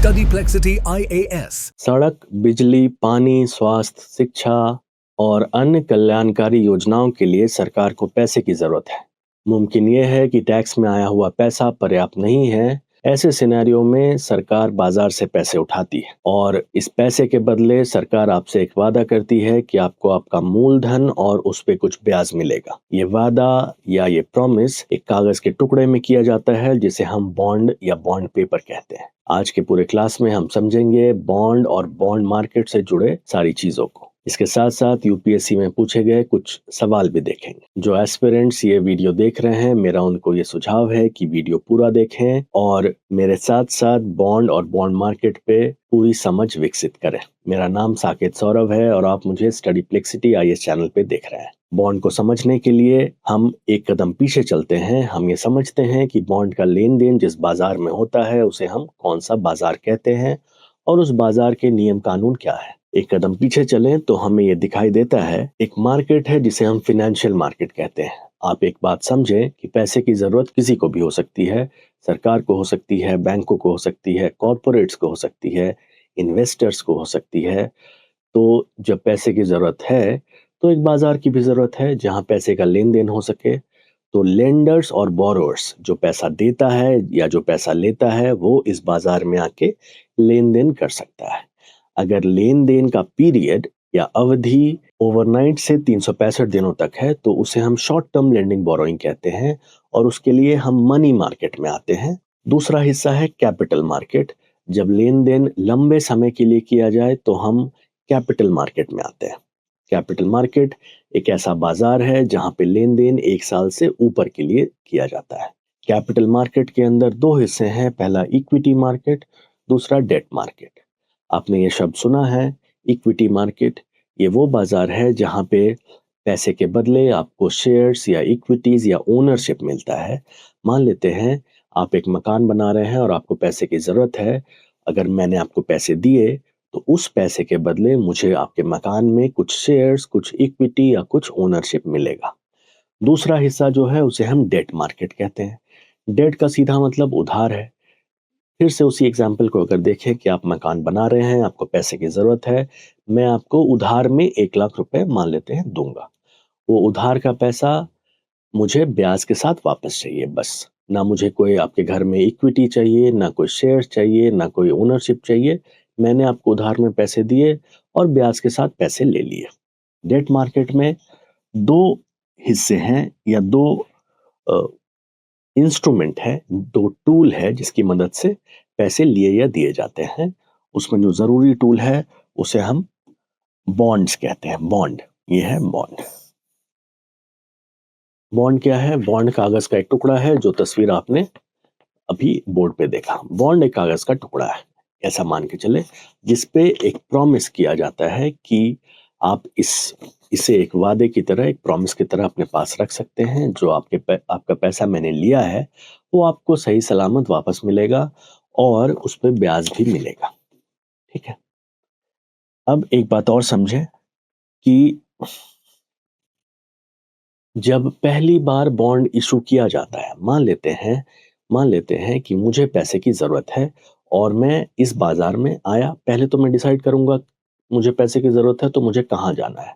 Study Plexity IAS। सड़क, बिजली, पानी, स्वास्थ्य, शिक्षा और अन्य कल्याणकारी योजनाओं के लिए सरकार को पैसे की जरूरत है। मुमकिन यह है कि टैक्स में आया हुआ पैसा पर्याप्त नहीं है। ऐसे सिनेरियो में सरकार बाजार से पैसे उठाती है और इस पैसे के बदले सरकार आपसे एक वादा करती है कि आपको आपका मूलधन और उस पे कुछ ब्याज मिलेगा। ये वादा या ये प्रॉमिस एक कागज के टुकड़े में किया जाता है जिसे हम बॉन्ड या बॉन्ड पेपर कहते हैं। आज के पूरे क्लास में हम समझेंगे बॉन्ड और बॉन्ड मार्केट से जुड़े सारी चीजों को। इसके साथ साथ यूपीएससी में पूछे गए कुछ सवाल भी देखेंगे। जो एस्पिरेंट्स ये वीडियो देख रहे हैं, मेरा उनको ये सुझाव है कि वीडियो पूरा देखें और मेरे साथ साथ बॉन्ड और बॉन्ड मार्केट पे पूरी समझ विकसित करें। मेरा नाम साकेत सौरभ है और आप मुझे स्टडी प्लेक्सिटी आईएएस चैनल पे देख रहे हैं। बॉन्ड को समझने के लिए हम एक कदम पीछे चलते हैं। हम ये समझते हैं कि बॉन्ड का लेन देन जिस बाजार में होता है उसे हम कौन सा बाजार कहते हैं और उस बाजार के नियम कानून क्या है। एक कदम पीछे चलें तो हमें ये दिखाई देता है एक मार्केट है जिसे हम फाइनेंशियल मार्केट कहते हैं। आप एक बात समझें कि पैसे की जरूरत किसी को भी हो सकती है। सरकार को हो सकती है, बैंकों को हो सकती है, कॉरपोरेट्स को हो सकती है, इन्वेस्टर्स को हो सकती है। तो जब पैसे की जरूरत है तो एक बाजार की भी जरूरत है जहां पैसे का लेन देन हो सके। तो लेंडर्स और बोरोअर्स, जो पैसा देता है या जो पैसा लेता है, वो इस बाजार में आके लेन देन कर सकता है। अगर लेन देन का पीरियड या अवधि ओवरनाइट से 365 दिनों तक है तो उसे हम शॉर्ट टर्म लेंडिंग बोरोइंग कहते हैं और उसके लिए हम मनी मार्केट में आते हैं। दूसरा हिस्सा है कैपिटल मार्केट। जब लेन देन लंबे समय के लिए किया जाए तो हम कैपिटल मार्केट में आते हैं। कैपिटल मार्केट एक ऐसा बाजार है जहां पे लेन देन एक साल से ऊपर के लिए किया जाता है। कैपिटल मार्केट के अंदर दो हिस्से हैं, पहला इक्विटी मार्केट, दूसरा डेट मार्केट। आपने ये शब्द सुना है, इक्विटी मार्केट। ये वो बाजार है जहां पे पैसे के बदले आपको शेयर्स या इक्विटीज या ओनरशिप मिलता है। मान लेते हैं आप एक मकान बना रहे हैं और आपको पैसे की जरूरत है। अगर मैंने आपको पैसे दिए तो उस पैसे के बदले मुझे आपके मकान में कुछ शेयर्स, कुछ इक्विटी या कुछ ओनरशिप मिलेगा। दूसरा हिस्सा जो है उसे हम डेट मार्केट कहते हैं। डेट का सीधा मतलब उधार है। फिर से उसी एग्जाम्पल को अगर देखें कि आप मकान बना रहे हैं, आपको पैसे की जरूरत है, मैं आपको उधार में 1 लाख रुपए मान लेते हैं दूंगा। वो उधार का पैसा मुझे ब्याज के साथ वापस चाहिए बस। ना मुझे कोई आपके घर में इक्विटी चाहिए, ना कोई शेयर चाहिए, ना कोई ओनरशिप चाहिए। मैंने आपको उधार में पैसे दिए और ब्याज के साथ पैसे ले लिए। डेट मार्केट में दो हिस्से हैं या दो इंस्ट्रूमेंट है, दो टूल है जिसकी मदद से पैसे लिए या दिए जाते हैं। उसमें जो जरूरी टूल है उसे हम बॉन्ड्स कहते हैं। बॉन्ड, ये है बॉन्ड। बॉन्ड क्या है? बॉन्ड कागज का एक टुकड़ा है, जो तस्वीर आपने अभी बोर्ड पे देखा। बॉन्ड एक कागज का टुकड़ा है, ऐसा मान के चले, जिसपे एक प्रॉमिस किया जाता है कि आप इसे एक वादे की तरह, एक प्रॉमिस की तरह अपने पास रख सकते हैं। जो आपका पैसा मैंने लिया है वो आपको सही सलामत वापस मिलेगा और उस पर ब्याज भी मिलेगा। ठीक है। अब एक बात और समझें कि जब पहली बार बॉन्ड इशू किया जाता है, मान लेते हैं कि मुझे पैसे की जरूरत है और मैं इस बाजार में आया। पहले तो मैं डिसाइड करूंगा मुझे पैसे की जरूरत है तो मुझे कहाँ जाना है।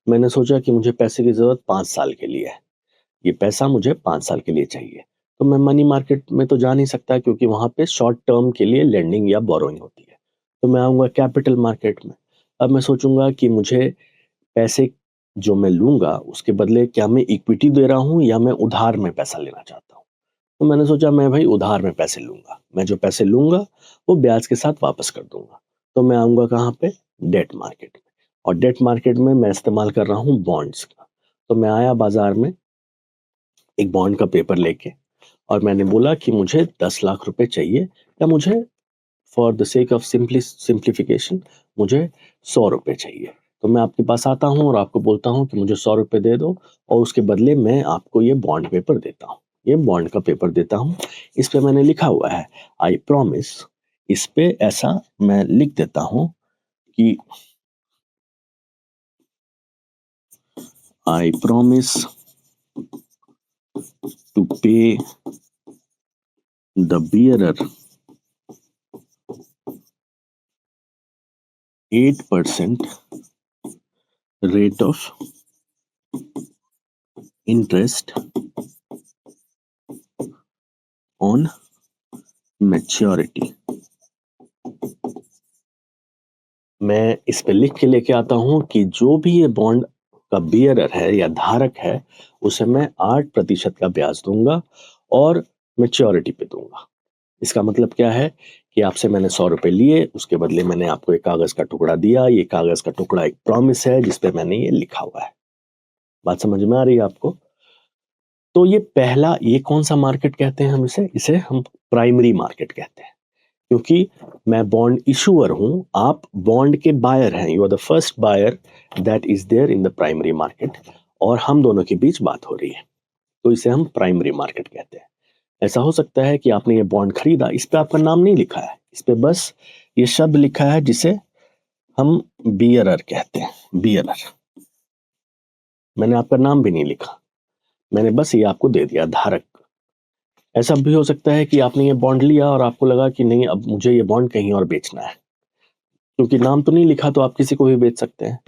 मैंने सोचा कि मुझे पैसे की जरूरत 5 साल के लिए है, ये पैसा मुझे 5 साल के लिए चाहिए। तो मैं मनी मार्केट में तो जा नहीं सकता क्योंकि वहां पे शॉर्ट टर्म के लिए लेंडिंग या बोरोइंग होती है। तो मैं आऊंगा कैपिटल मार्केट में। अब मैं सोचूंगा कि मुझे पैसे जो मैं लूंगा उसके बदले क्या मैं इक्विटी दे रहा हूं या मैं उधार में पैसा लेना चाहता हूं। तो मैंने सोचा मैं भाई उधार में पैसे लूंगा। मैं जो पैसे लूंगा वो ब्याज के साथ वापस कर दूंगा। तो मैं आऊंगा कहाँ पे? डेट मार्केट में। और डेट मार्केट में मैं इस्तेमाल कर रहा हूँ बॉन्ड्स का। तो मैं आया बाजार में एक बॉन्ड का पेपर लेके और मैंने बोला कि मुझे 10 लाख रुपए चाहिए, या मुझे for the sake of simplification मुझे 100 रुपए चाहिए। तो मैं आपके पास आता हूँ और आपको बोलता हूँ कि मुझे 100 रुपए दे दो और उसके बदले मैं आपको ये बॉन्ड पेपर देता हूँ, ये बॉन्ड का पेपर देता हूँ। इस पे मैंने लिखा हुआ है आई प्रॉमिस। इस पे ऐसा मैं लिख देता हूँ कि आई प्रॉमिस टू पे the bearer 8% rate of interest on maturity। मैं इस पे लिख के लेके आता हूं कि जो भी ये बॉन्ड का बियरर है या धारक है उसे मैं 8% का ब्याज दूंगा और मेच्योरिटी पे दूंगा। इसका मतलब क्या है कि आपसे मैंने 100 रुपए लिए, उसके बदले मैंने आपको एक कागज का टुकड़ा दिया। ये कागज का टुकड़ा एक प्रॉमिस है जिसपे मैंने ये लिखा हुआ है। बात समझ में आ रही है आपको? तो ये कौन सा मार्केट कहते हैं हम इसे हम प्राइमरी मार्केट कहते हैं, क्योंकि मैं बॉन्ड इशूअर हूं, आप बॉन्ड के बायर हैं। You are the first buyer that is there in the primary market, और हम दोनों के बीच बात हो रही है, तो इसे हम प्राइमरी मार्केट कहते हैं। ऐसा हो सकता है कि आपने ये बॉन्ड खरीदा, इस पे आपका नाम नहीं लिखा है, इस पे बस ये शब्द लिखा है जिसे हम बियरर कहते हैं, बियरर। मैंने आपका नाम भी नहीं लिखा, मैंने बस ये आपको दे दिया, धारक। ऐसा भी हो सकता है कि आपने ये बॉन्ड लिया और आपको लगा कि नहीं, अब मुझे ये बॉन्ड कहीं और बेचना है, क्योंकि नाम तो नहीं लिखा, तो आप किसी को भी बेच सकते हैं।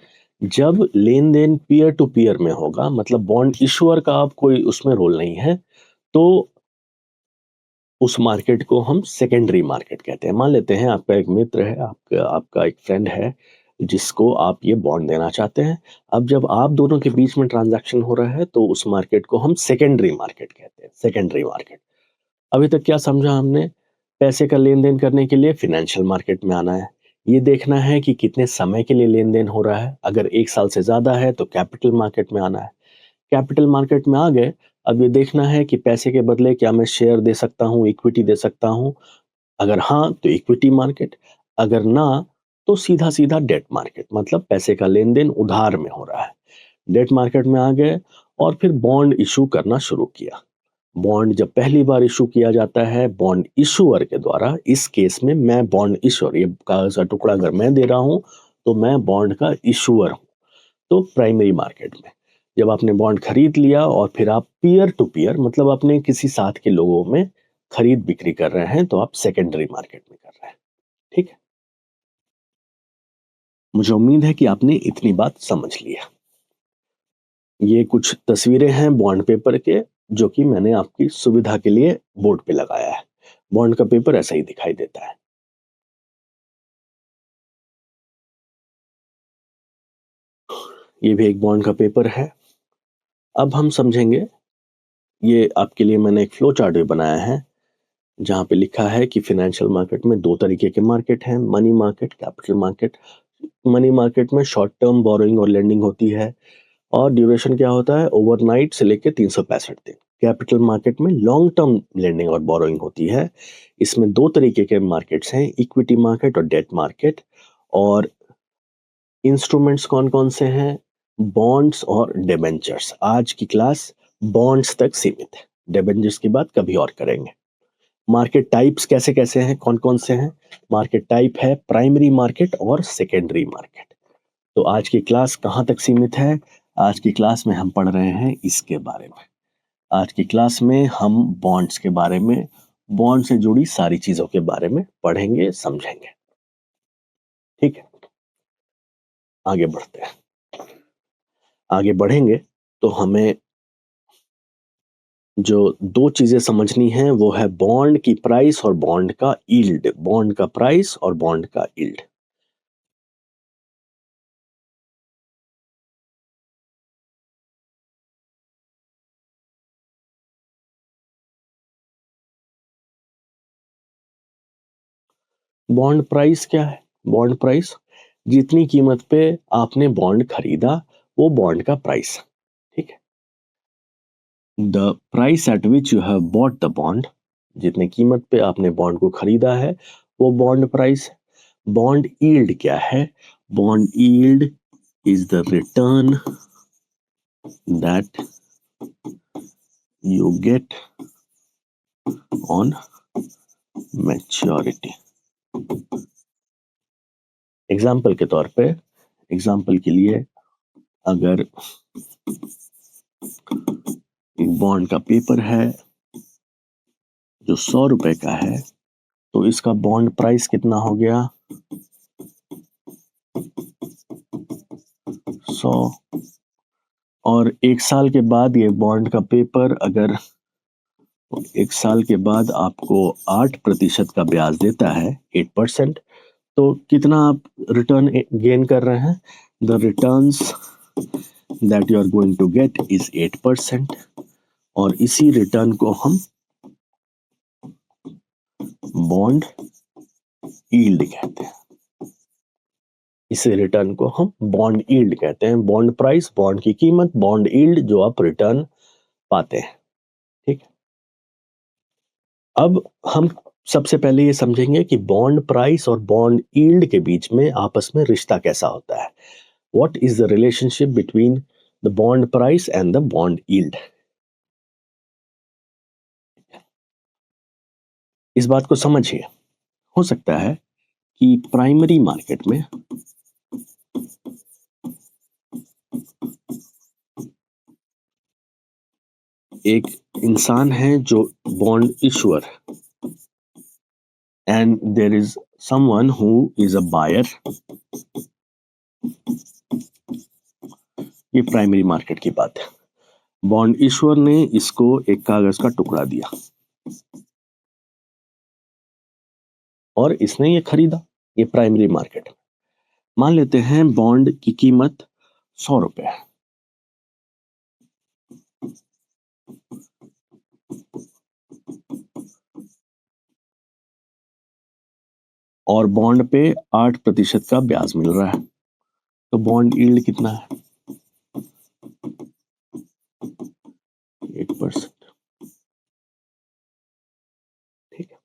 जब लेन देन पीयर टू पीयर में होगा, मतलब बॉन्ड इशुअर का अब कोई उसमें रोल नहीं है, तो उस मार्केट को हम सेकेंडरी मार्केट कहते हैं। मान लेते हैं आपका एक मित्र है, आपका एक फ्रेंड है जिसको आप ये बॉन्ड देना चाहते हैं। अब जब आप दोनों के बीच में ट्रांजैक्शन हो रहा है तो उस मार्केट को हम सेकेंडरी मार्केट कहते हैं, सेकेंडरी मार्केट। अभी तक क्या समझा हमने? पैसे का लेन देन करने के लिए फिनेंशियल मार्केट में आना है, ये देखना है कि कितने समय के लिए लेन देन हो रहा है। अगर 1 साल से ज्यादा है तो कैपिटल मार्केट में आना है। कैपिटल मार्केट में आ गए, अब ये देखना है कि पैसे के बदले क्या मैं शेयर दे सकता हूँ, इक्विटी दे सकता हूँ। अगर हाँ तो इक्विटी मार्केट, अगर ना तो सीधा सीधा डेट मार्केट, मतलब पैसे का लेन देन उधार में हो रहा है। डेट मार्केट में आ गए और फिर बॉन्ड इशू करना शुरू किया। बॉन्ड जब पहली बार इशू किया जाता है बॉन्ड इशूअर के द्वारा, इस केस में मैं बॉन्ड इशूअर, ये कागज का टुकड़ा अगर मैं दे रहा हूं तो मैं बॉन्ड का इशूअर हूं। तो प्राइमरी मार्केट में जब आपने बॉन्ड खरीद लिया और फिर आप पीयर टू पीयर, मतलब अपने किसी साथ के लोगों में खरीद बिक्री कर रहे हैं, तो आप सेकेंडरी मार्केट में कर रहे हैं। ठीक है, मुझे उम्मीद है कि आपने इतनी बात समझ लिया। ये कुछ तस्वीरें हैं बॉन्ड पेपर के, जो कि मैंने आपकी सुविधा के लिए बोर्ड पे लगाया है। बॉन्ड का पेपर ऐसा ही दिखाई देता है। ये भी एक बॉन्ड का पेपर है। अब हम समझेंगे, ये आपके लिए मैंने एक फ्लो चार्ट भी बनाया है जहां पे लिखा है कि फाइनेंशियल मार्केट में 2 तरीके के मार्केट हैं, money market, capital market. Money market में शॉर्ट टर्म बोरोइंग और लेंडिंग होती है, और ड्यूरेशन क्या होता है, ओवरनाइट से लेके 365 दिन। कैपिटल मार्केट में लॉन्ग टर्म लेंडिंग और बोरोइंग होती है। इसमें 2 तरीके के मार्केट्स हैं, इक्विटी मार्केट और डेट मार्केट। और इंस्ट्रूमेंट्स कौन कौन से हैं? बॉन्ड्स और डिबेंचर्स। आज की क्लास बॉन्ड्स तक सीमित है, डिबेंचर्स की बात कभी और करेंगे। मार्केट टाइप्स कैसे कैसे हैं, कौन कौन से हैं? मार्केट टाइप है प्राइमरी मार्केट और सेकेंडरी मार्केट। तो आज की क्लास कहाँ तक सीमित है? आज की क्लास में हम पढ़ रहे हैं इसके बारे में। आज की क्लास में हम बॉन्ड्स के बारे में, बॉन्ड से जुड़ी सारी चीजों के बारे में पढ़ेंगे, समझेंगे। ठीक है, आगे बढ़ते हैं। आगे बढ़ेंगे तो हमें जो 2 चीजें समझनी है वो है बॉन्ड की प्राइस और बॉन्ड का यील्ड। बॉन्ड का प्राइस और बॉन्ड का यील्ड। बॉन्ड प्राइस क्या है? बॉन्ड प्राइस, जितनी कीमत पे आपने बॉन्ड खरीदा वो बॉन्ड का प्राइस। ठीक है, the price at which you have bought the bond, जितने कीमत पे आपने बॉन्ड को खरीदा है वो बॉन्ड प्राइस है। बॉन्ड यील्ड क्या है? Bond yield is the return that you get on maturity. Example के तौर पे, एग्जाम्पल के लिए, अगर एक बॉन्ड का पेपर है जो 100 रुपए का है, तो इसका बॉन्ड प्राइस कितना हो गया? 100, और 1 साल के बाद ये बॉन्ड का पेपर अगर 1 साल के बाद आपको 8% का ब्याज देता है, 8%, तो कितना आप रिटर्न गेन कर रहे हैं? The returns that you are going to get is 8%, और इसी रिटर्न को हम बॉन्ड यील्ड कहते हैं। इस रिटर्न को हम बॉन्ड यील्ड कहते हैं। बॉन्ड प्राइस, बॉन्ड की कीमत, बॉन्ड यील्ड, जो आप रिटर्न पाते हैं। ठीक है, अब हम सबसे पहले ये समझेंगे कि बॉन्ड प्राइस और बॉन्ड यील्ड के बीच में आपस में रिश्ता कैसा होता है। What is the relationship between the bond price and the bond yield? इस बात को समझिए। हो सकता है कि प्राइमरी मार्केट में एक इंसान है जो bond issuer, and there is someone who is a buyer. ये प्राइमरी मार्केट की बात है। बॉन्ड इशुअर ने इसको एक कागज का टुकड़ा दिया और इसने ये खरीदा। ये प्राइमरी मार्केट। मान लेते हैं बॉन्ड की कीमत 100 रुपए है। और बॉन्ड पे 8% का ब्याज मिल रहा है, तो बॉन्ड यील्ड कितना है? 8%। ठीक है,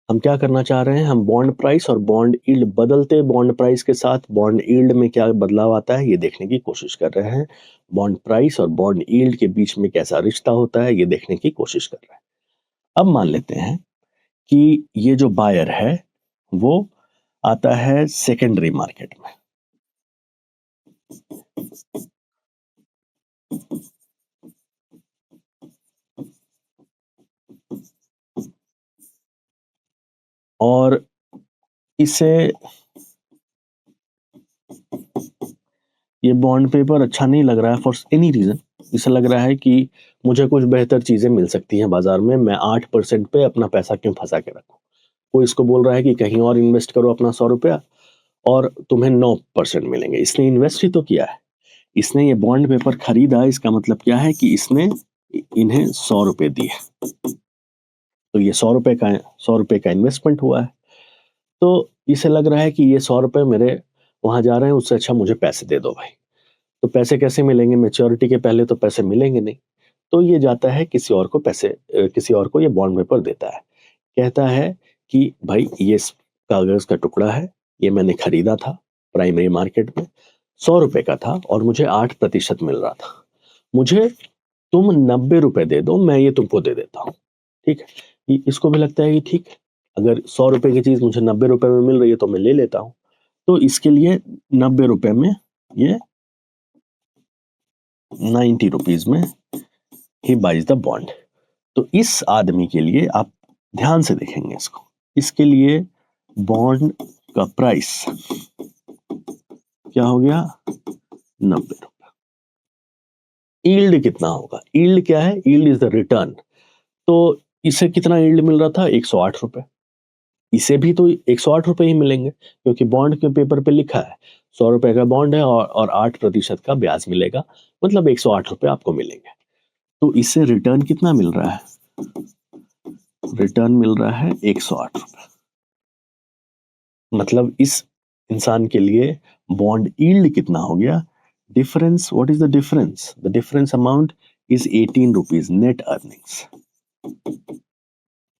हम क्या करना चाह रहे हैं? हम बॉन्ड प्राइस और बॉन्ड यील्ड, बदलते बॉन्ड प्राइस के साथ बॉन्ड यील्ड में क्या बदलाव आता है, ये देखने की कोशिश कर रहे हैं। बॉन्ड प्राइस और बॉन्ड यील्ड के बीच में कैसा रिश्ता होता है, ये देखने की कोशिश कर रहे हैं। अब मान लेते हैं कि ये जो बायर है वो आता है सेकेंडरी मार्केट में। और इसे ये बॉन्ड पेपर अच्छा नहीं लग रहा है फॉर एनी रीजन। इसे लग रहा है कि मुझे कुछ बेहतर चीजें मिल सकती हैं बाजार में, मैं 8% पे अपना पैसा क्यों फंसा के रखूं। कोई इसको बोल रहा है कि कहीं और इन्वेस्ट करो अपना 100 रुपया और तुम्हें 9% मिलेंगे। इसने इन्वेस्ट ही तो किया है। इसने ये बॉन्ड पेपर खरीदा, इसका मतलब क्या है कि इसने इन्हें 100 रुपए दिए, तो ये 100 रुपए का इन्वेस्टमेंट हुआ है। तो इसे लग रहा है कि ये 100 रुपए मेरे वहां जा रहे हैं, उससे अच्छा मुझे पैसे दे दो भाई। तो पैसे कैसे मिलेंगे? मैच्योरिटी के पहले तो पैसे मिलेंगे नहीं। तो ये जाता है किसी और को किसी और को ये बॉन्ड पेपर देता है। कहता है कि भाई ये कागज का टुकड़ा है, ये मैंने खरीदा था प्राइमरी मार्केट में, 100 रुपए का था और मुझे 8% मिल रहा था। मुझे तुम 90 रुपए दे दो, मैं ये तुमको दे देता हूँ। ठीक है, इसको भी लगता है कि ठीक है, अगर 100 रुपए की चीज मुझे 90 रुपए में मिल रही है तो मैं ले लेता हूँ। तो इसके लिए 90 रुपए में ये 90 रुपीज में ही बाइज द बॉन्ड। तो इस आदमी के लिए आप ध्यान से देखेंगे इसको, इसके लिए बॉन्ड का प्राइस क्या हो गया? 90 रुपए। यील्ड कितना होगा? यील्ड क्या है? Yield is the return. तो इसे कितना यील्ड मिल रहा था? 108 रुपए। इसे भी तो 108 रुपए ही मिलेंगे, क्योंकि बॉन्ड के पेपर पे लिखा है 100 रुपए का बॉन्ड है और 8% का ब्याज मिलेगा, मतलब 108 रुपए आपको मिलेंगे। तो इससे रिटर्न कितना मिल रहा है? रिटर्न मिल रहा है 108 रुपए। मतलब इस इंसान के लिए बॉन्ड यील्ड कितना हो गया? Difference, what is the difference? The difference amount is 18 rupees net earnings.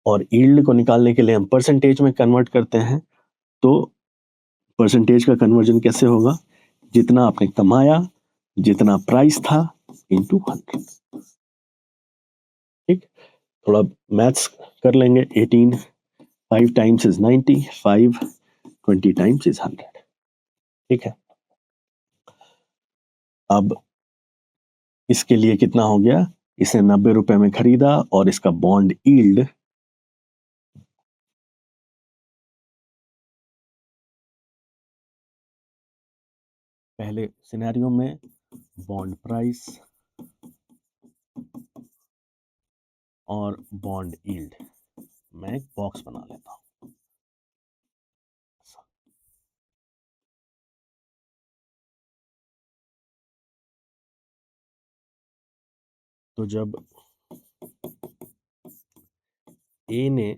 और यील्ड को निकालने के लिए हम परसेंटेज में कन्वर्ट करते हैं। तो परसेंटेज का कन्वर्जन कैसे होगा? जितना आपने कमाया, जितना प्राइस था, इंटू 100। ठीक, थोड़ा मैथ्स कर लेंगे। 18, 5 टाइम्स इज 90, 5 20 टाइम्स इज 100। ठीक है, अब इसके लिए कितना हो गया? इसने 90 रुपए में खरीदा और इसका बॉन्ड यील्ड पहले सिनेरियो में बॉन्ड प्राइस और बॉन्ड यील्ड, मैं एक बॉक्स बना लेता हूँ। तो जब ए ने,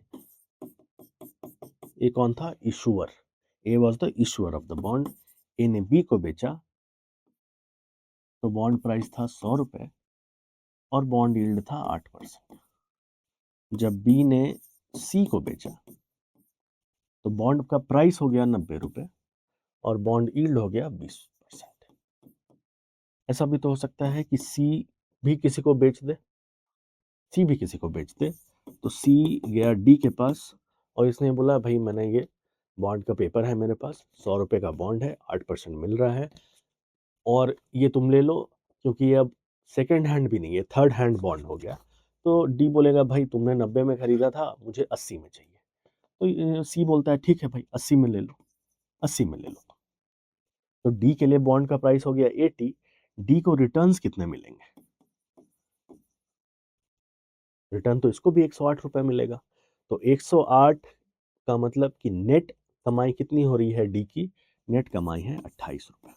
ए कौन था? Issuer. A was the issuer of the bond. A ने बी को बेचा तो बॉन्ड प्राइस था 100 रुपए और बॉन्ड यील्ड था 8%। जब बी ने सी को बेचा तो बॉन्ड का प्राइस हो गया 90 रुपए और बॉन्ड यील्ड हो गया 20%। ऐसा भी तो हो सकता है कि सी भी किसी को बेच दे, सी भी किसी को बेच दे। तो सी गया डी के पास और इसने बोला भाई मैंने ये बॉन्ड का पेपर है मेरे पास, 100 रुपए का बॉन्ड है, 8% मिल रहा है और ये तुम ले लो, क्योंकि ये अब सेकेंड हैंड भी नहीं है, थर्ड हैंड बॉन्ड हो गया। तो डी बोलेगा भाई तुमने 90 में खरीदा था, मुझे 80 में चाहिए। तो सी बोलता है ठीक है भाई 80 में ले लो, 80 में ले लो। तो डी के लिए बॉन्ड का प्राइस हो गया 80। डी को रिटर्न्स कितने मिलेंगे? रिटर्न तो इसको भी 108 रुपए मिलेगा। तो 108 का मतलब कि नेट कमाई कितनी हो रही है डी की? नेट कमाई है 28 रुपए।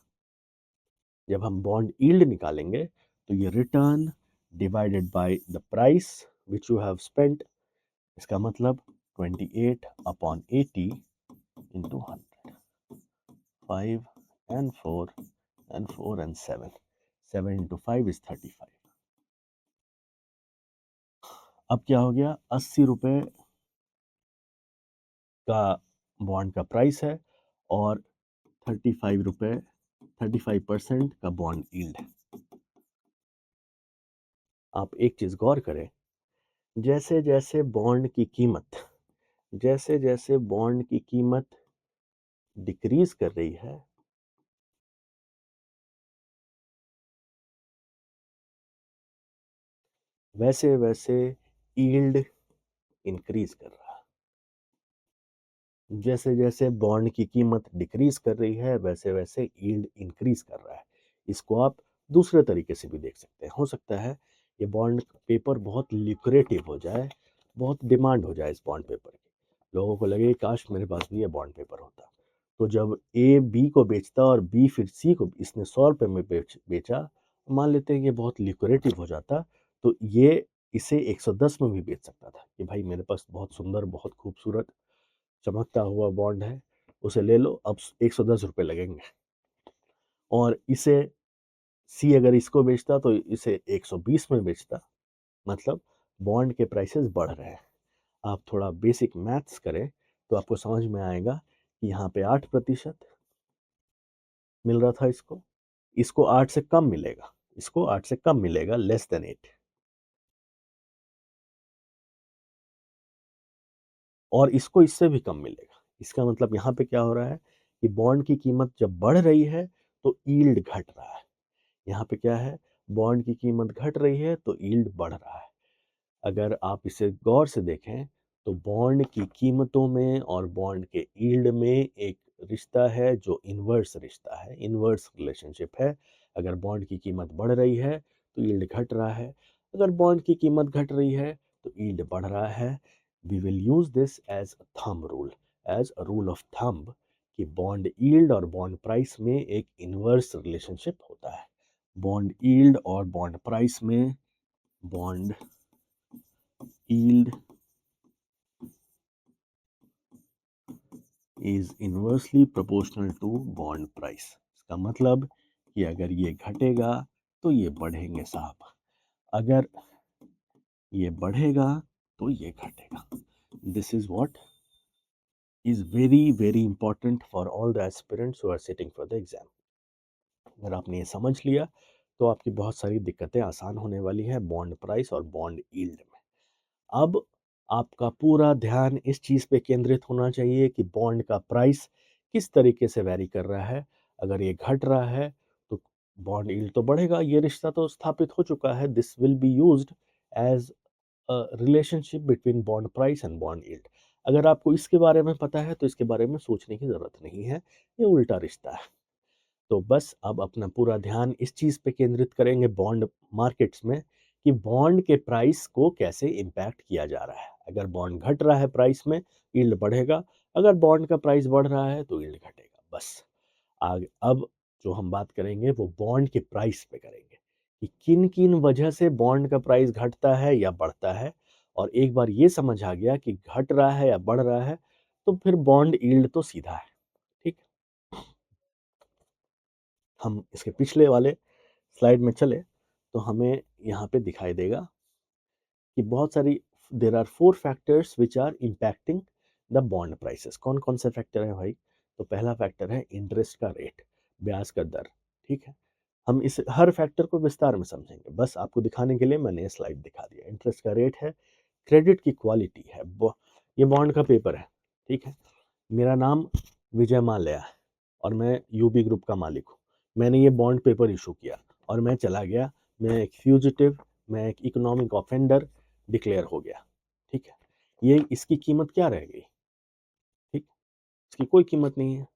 जब हम बॉन्ड यील्ड निकालेंगे तो ये return divided by the price which you have spent, इसका मतलब 28 upon 80 into 100। 5 and 4 and 4 and 7, 7 into 5 is 35। अब क्या हो गया? 80 रुपए का बॉन्ड का प्राइस है और 35 रुपए, 35% का बॉन्ड यील्ड है। आप एक चीज गौर करें, जैसे जैसे बॉन्ड की कीमत, जैसे जैसे बॉन्ड की कीमत डिक्रीज कर रही है, वैसे वैसे यील्ड इंक्रीज कर रहा है। जैसे जैसे बॉन्ड की कीमत डिक्रीज कर रही है वैसे वैसे यील्ड इंक्रीज कर रहा है। इसको आप दूसरे तरीके से भी देख सकते हैं। हो सकता है ये बॉन्ड पेपर बहुत लिक्रेटिव हो जाए, बहुत डिमांड हो जाए इस बॉन्ड पेपर की, लोगों को लगे काश मेरे पास भी ये बॉन्ड पेपर होता। तो जब ए बी को बेचता और बी फिर सी को, इसने 100 रुपए में बेचा, मान लेते हैं ये बहुत लिक्रेटिव हो जाता, तो ये इसे 110 में भी बेच सकता था कि भाई मेरे पास बहुत सुंदर, बहुत खूबसूरत, चमकता हुआ बॉन्ड है, उसे ले लो, अब 110 रुपए लगेंगे। और इसे सी अगर इसको बेचता तो इसे 120 में बेचता, मतलब बॉन्ड के प्राइसेस बढ़ रहे हैं। आप थोड़ा बेसिक मैथ्स करें तो आपको समझ में आएगा कि यहाँ पे 8% मिल रहा था इसको, इसको 8 से कम मिलेगा, इसको 8 से कम मिलेगा, लेस देन 8। और इसको इससे भी कम मिलेगा। इसका मतलब यहाँ पे क्या हो रहा है कि बॉन्ड की कीमत जब बढ़ रही है तो यील्ड घट रहा है। यहाँ पे क्या है? बॉन्ड की कीमत घट रही है तो यील्ड बढ़ रहा है। अगर आप इसे गौर से देखें तो बॉन्ड की कीमतों में और बॉन्ड के यील्ड में एक रिश्ता है जो इन्वर्स रिश्ता है, इन्वर्स रिलेशनशिप है। अगर बॉन्ड की कीमत बढ़ रही है तो यील्ड घट रहा है, अगर बॉन्ड की कीमत घट रही है तो यील्ड बढ़ रहा है। We will use this as a thumb rule, as a rule of thumb, कि बॉन्ड यील्ड और बॉन्ड प्राइस में एक इन्वर्स रिलेशनशिप होता है। बॉन्ड यील्ड और बॉन्ड प्राइस में bond yield is inversely proportional to bond price। इसका मतलब कि अगर ये घटेगा तो ये बढ़ेंगे साहब, अगर ये बढ़ेगा तो ये घटेगा। This is what is very very important for all the aspirants who are sitting for the exam. अगर आपने ये समझ लिया तो आपकी बहुत सारी दिक्कतें आसान होने वाली है बॉन्ड प्राइस और बॉन्ड यील्ड में। अब आपका पूरा ध्यान इस चीज़ पे केंद्रित होना चाहिए कि बॉन्ड का प्राइस किस तरीके से वैरी कर रहा है। अगर ये घट रहा है तो बॉन्ड यील्ड तो बढ़ेगा, ये रिश्ता तो स्थापित हो चुका है। This will be used as a relationship between bond price and bond yield. अगर आपको इसके बारे में पता है तो इसके बारे में सोचने की ज़रूरत नहीं है, ये उल्टा रिश्ता है। तो बस अब अपना पूरा ध्यान इस चीज़ पे केंद्रित करेंगे बॉन्ड मार्केट्स में कि बॉन्ड के प्राइस को कैसे इम्पैक्ट किया जा रहा है। अगर बॉन्ड घट रहा है प्राइस में, यील्ड बढ़ेगा, अगर बॉन्ड का प्राइस बढ़ रहा है तो यील्ड घटेगा। बस आग अब जो हम बात करेंगे वो बॉन्ड के प्राइस पे करेंगे कि किन-किन वजह से बॉन्ड का प्राइस घटता है या बढ़ता है। और एक बार ये समझ आ गया कि घट रहा है या बढ़ रहा है, तो फिर बॉन्ड यील्ड तो सीधा है, ठीक? हम इसके पिछले वाले स्लाइड में चले तो हमें यहाँ पे दिखाई देगा कि बहुत सारी there are 4 factors which are impacting the bond prices. कौन-कौन से फैक्टर हैं भाई? तो पहला फैक्टर है इंटरेस्ट का रेट, ब्याज का दर, ठीक है? हम इस हर फैक्टर को विस्तार में समझेंगे। बस आपको दिखाने के लिए मैंने ये स्लाइड दिखा दिया। इंटरेस्ट का रेट है, क्रेडिट की क्वालिटी है, ये बॉन्ड का पेपर है, ठीक है? मेरा नाम विजय माल्या है और मैं यूबी ग्रुप का मालिक हूँ। मैंने ये बॉन्ड पेपर इशू किया और मैं चला गया, मैं एक फ्यूजिटिव, मैं एक इकोनॉमिक ऑफेंडर डिक्लेयर हो गया, ठीक है? ये इसकी कीमत क्या रह गई, ठीक? इसकी कोई कीमत नहीं है।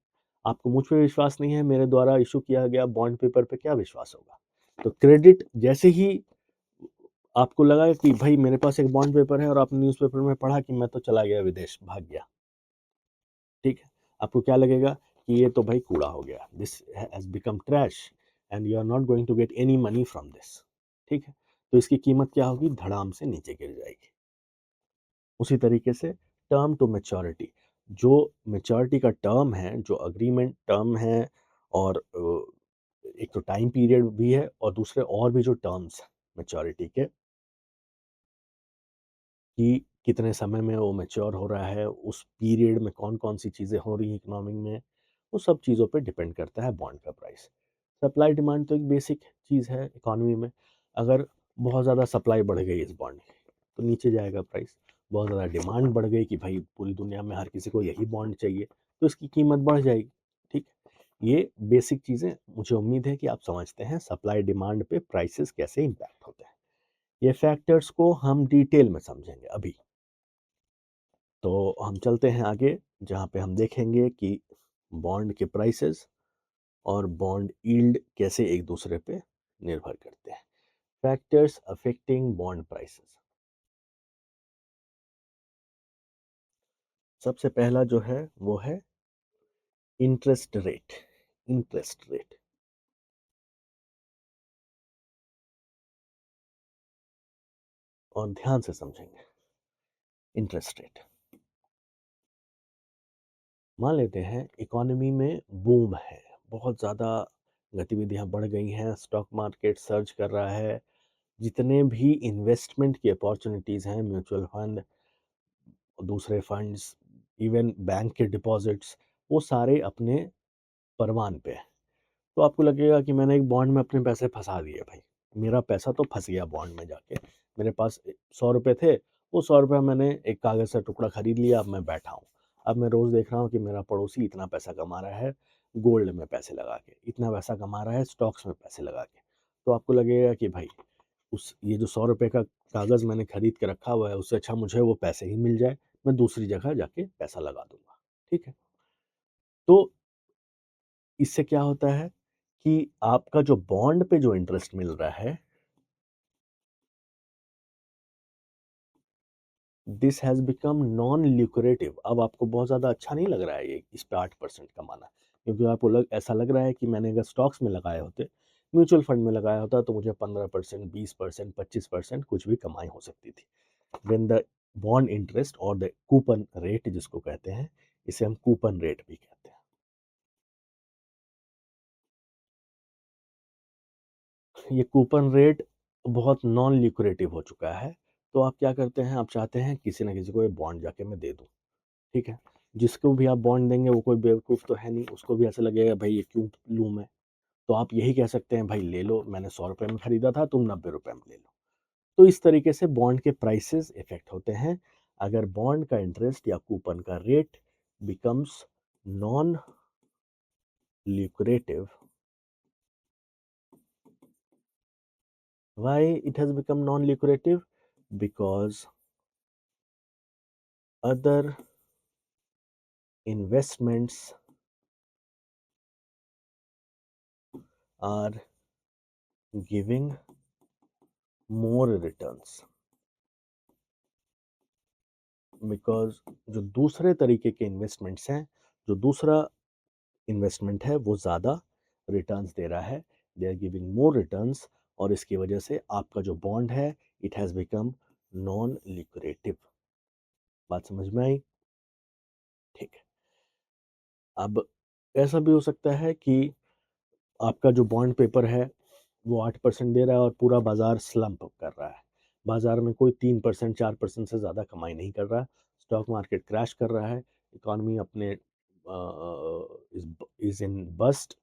आपको मुझ पे विश्वास नहीं है, मेरे द्वारा इशू किया गया बॉन्ड पेपर पे क्या विश्वास होगा? तो क्रेडिट जैसे ही आपको लगा कि भाई मेरे पास एक बॉन्ड पेपर है और आपने न्यूज़पेपर में पढ़ा कि मैं तो चला गया विदेश, भाग गया, ठीक है? आपको क्या लगेगा कि ये तो भाई कूड़ा हो गया, this has become trash and you are not going to get any money from this, ठीक है? तो इसकी कीमत क्या होगी? धड़ाम से नीचे गिर जाएगी। उसी तरीके से टर्म टू मैच्योरिटी, जो मैच्योरिटी का टर्म है, जो एग्रीमेंट टर्म है और एक तो टाइम पीरियड भी है और दूसरे और भी जो टर्म्स हैं मैच्योरिटी के कि कितने समय में वो मैच्योर हो रहा है, उस पीरियड में कौन-कौन सी चीज़ें हो रही हैं इकोनॉमी में, वो सब चीज़ों पे डिपेंड करता है बॉन्ड का प्राइस। सप्लाई डिमांड तो एक बेसिक चीज़ है इकोनॉमी में। अगर बहुत ज़्यादा सप्लाई बढ़ गई इस बॉन्ड की, तो नीचे जाएगा प्राइस। बहुत ज़्यादा डिमांड बढ़ गई कि भाई पूरी दुनिया में हर किसी को यही बॉन्ड चाहिए, तो इसकी कीमत बढ़ जाएगी, ठीक? ये बेसिक चीज़ें मुझे उम्मीद है कि आप समझते हैं सप्लाई डिमांड पे प्राइसेस कैसे इम्पैक्ट होते हैं। ये फैक्टर्स को हम डिटेल में समझेंगे अभी। तो हम चलते हैं आगे, जहाँ पे हम देखेंगे कि बॉन्ड के प्राइसेस और बॉन्ड यील्ड कैसे एक दूसरे पे निर्भर करते हैं। Factors affecting bond prices. सबसे पहला जो है वो है इंटरेस्ट रेट। इंटरेस्ट रेट और ध्यान से समझेंगे। इंटरेस्ट रेट, मान लेते हैं इकोनॉमी में बूम है, बहुत ज़्यादा गतिविधियां बढ़ गई हैं, स्टॉक मार्केट सर्ज कर रहा है, जितने भी इन्वेस्टमेंट की अपॉर्चुनिटीज़ हैं, म्यूचुअल फंड, दूसरे फंड्स, इवन बैंक के डिपॉजिट्स, वो सारे अपने परवान पे हैं। तो आपको लगेगा कि मैंने एक बॉन्ड में अपने पैसे फंसा दिए भाई, मेरा पैसा तो फंस गया बॉन्ड में जाके। मेरे पास 100 रुपये थे, वो 100 रुपये मैंने एक कागज़ का टुकड़ा खरीद लिया, अब मैं बैठा हूँ। अब मैं रोज़ देख रहा हूँ कि मेरा पड़ोसी इतना पैसा कमा रहा है गोल्ड में पैसे लगा के, इतना पैसा कमा रहा है स्टॉक्स में पैसे लगा के। तो आपको लगेगा कि भाई उस ये जो 100 रुपये का कागज़ मैंने खरीद के रखा हुआ है, उससे अच्छा मुझे वो पैसे ही मिल जाए, मैं दूसरी जगह जाके पैसा लगा दूंगा, ठीक है? तो इससे क्या होता है कि आपका जो बॉन्ड पे जो इंटरेस्ट मिल रहा है, this has become non lucrative. अब आपको बहुत ज़्यादा अच्छा नहीं लग रहा है ये इस पे 8% कमाना, क्योंकि आपको ऐसा लग रहा है कि मैंने अगर स्टॉक्स में लगाए होते, म्यूचुअल फंड में लगाया होता, तो मुझे 15%, 20%, 25% कुछ भी कमाई हो सकती थी। व्हेन द बॉन्ड इंटरेस्ट और द कूपन रेट जिसको कहते हैं, इसे हम कूपन रेट भी कहते हैं। ये कूपन रेट बहुत नॉन ल्यूक्रेटिव हो चुका है। तो आप क्या करते हैं, आप चाहते हैं किसी ना किसी को ये बॉन्ड जाके मैं दे दूं, ठीक है? जिसको भी आप बॉन्ड देंगे वो कोई बेवकूफ़ तो है नहीं, उसको भी ऐसा लगेगा भाई ये क्यों लूं मैं। तो आप यही कह सकते हैं भाई ले लो, मैंने 100 रुपये में खरीदा था, तुम 90 रुपये में ले लो। तो इस तरीके से बॉन्ड के प्राइसेस इफेक्ट होते हैं अगर बॉन्ड का इंटरेस्ट या कूपन का rate becomes non lucrative. Why it has become non-lucrative? Because other investments are giving more returns, because जो दूसरे तरीके के इन्वेस्टमेंट्स हैं, जो दूसरा इन्वेस्टमेंट है वो ज़्यादा रिटर्न्स दे रहा है, they are giving more returns, और इसकी वजह से आपका जो बॉन्ड है it has become non liquidative. बात समझ में आई? ठीक है। अब ऐसा भी हो सकता है कि आपका जो बॉन्ड पेपर है वो 8% दे रहा है और पूरा बाजार स्लम्प कर रहा है, बाजार में कोई 3% 4% से ज़्यादा कमाई नहीं कर रहा, स्टॉक मार्केट क्रैश कर रहा है, इकॉनमी अपने इज इन बस्ट।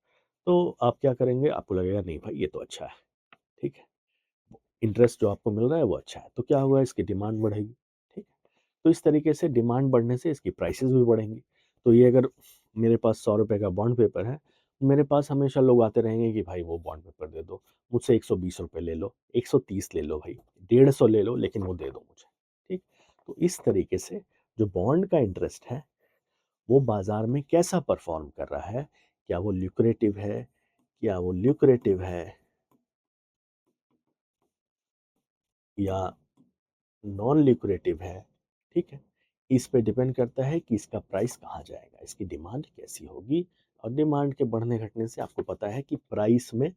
तो आप क्या करेंगे? आपको लगेगा नहीं भाई ये तो अच्छा है, ठीक है, इंटरेस्ट जो आपको मिल रहा है वो अच्छा है, तो क्या होगा? इसकी डिमांड बढ़ेगी, ठीक है। तो इस तरीके से डिमांड बढ़ने से इसकी प्राइसेस भी बढ़ेंगी। तो ये अगर मेरे पास 100 रुपए का बॉन्ड पेपर है, मेरे पास हमेशा लोग आते रहेंगे कि भाई वो बॉन्ड पेपर दे दो, मुझसे 120 रुपये ले लो, 130 ले लो भाई, 150 ले लो, लेकिन वो दे दो मुझे, ठीक। तो इस तरीके से जो बॉन्ड का इंटरेस्ट है वो बाजार में कैसा परफॉर्म कर रहा है, क्या वो ल्यूक्रेटिव है, क्या वो ल्यूक्रेटिव है या नॉन लिक्विडेटिव है, ठीक है, इस पे डिपेंड करता है कि इसका प्राइस कहाँ जाएगा, इसकी डिमांड कैसी होगी। और डिमांड के बढ़ने घटने से आपको पता है कि प्राइस में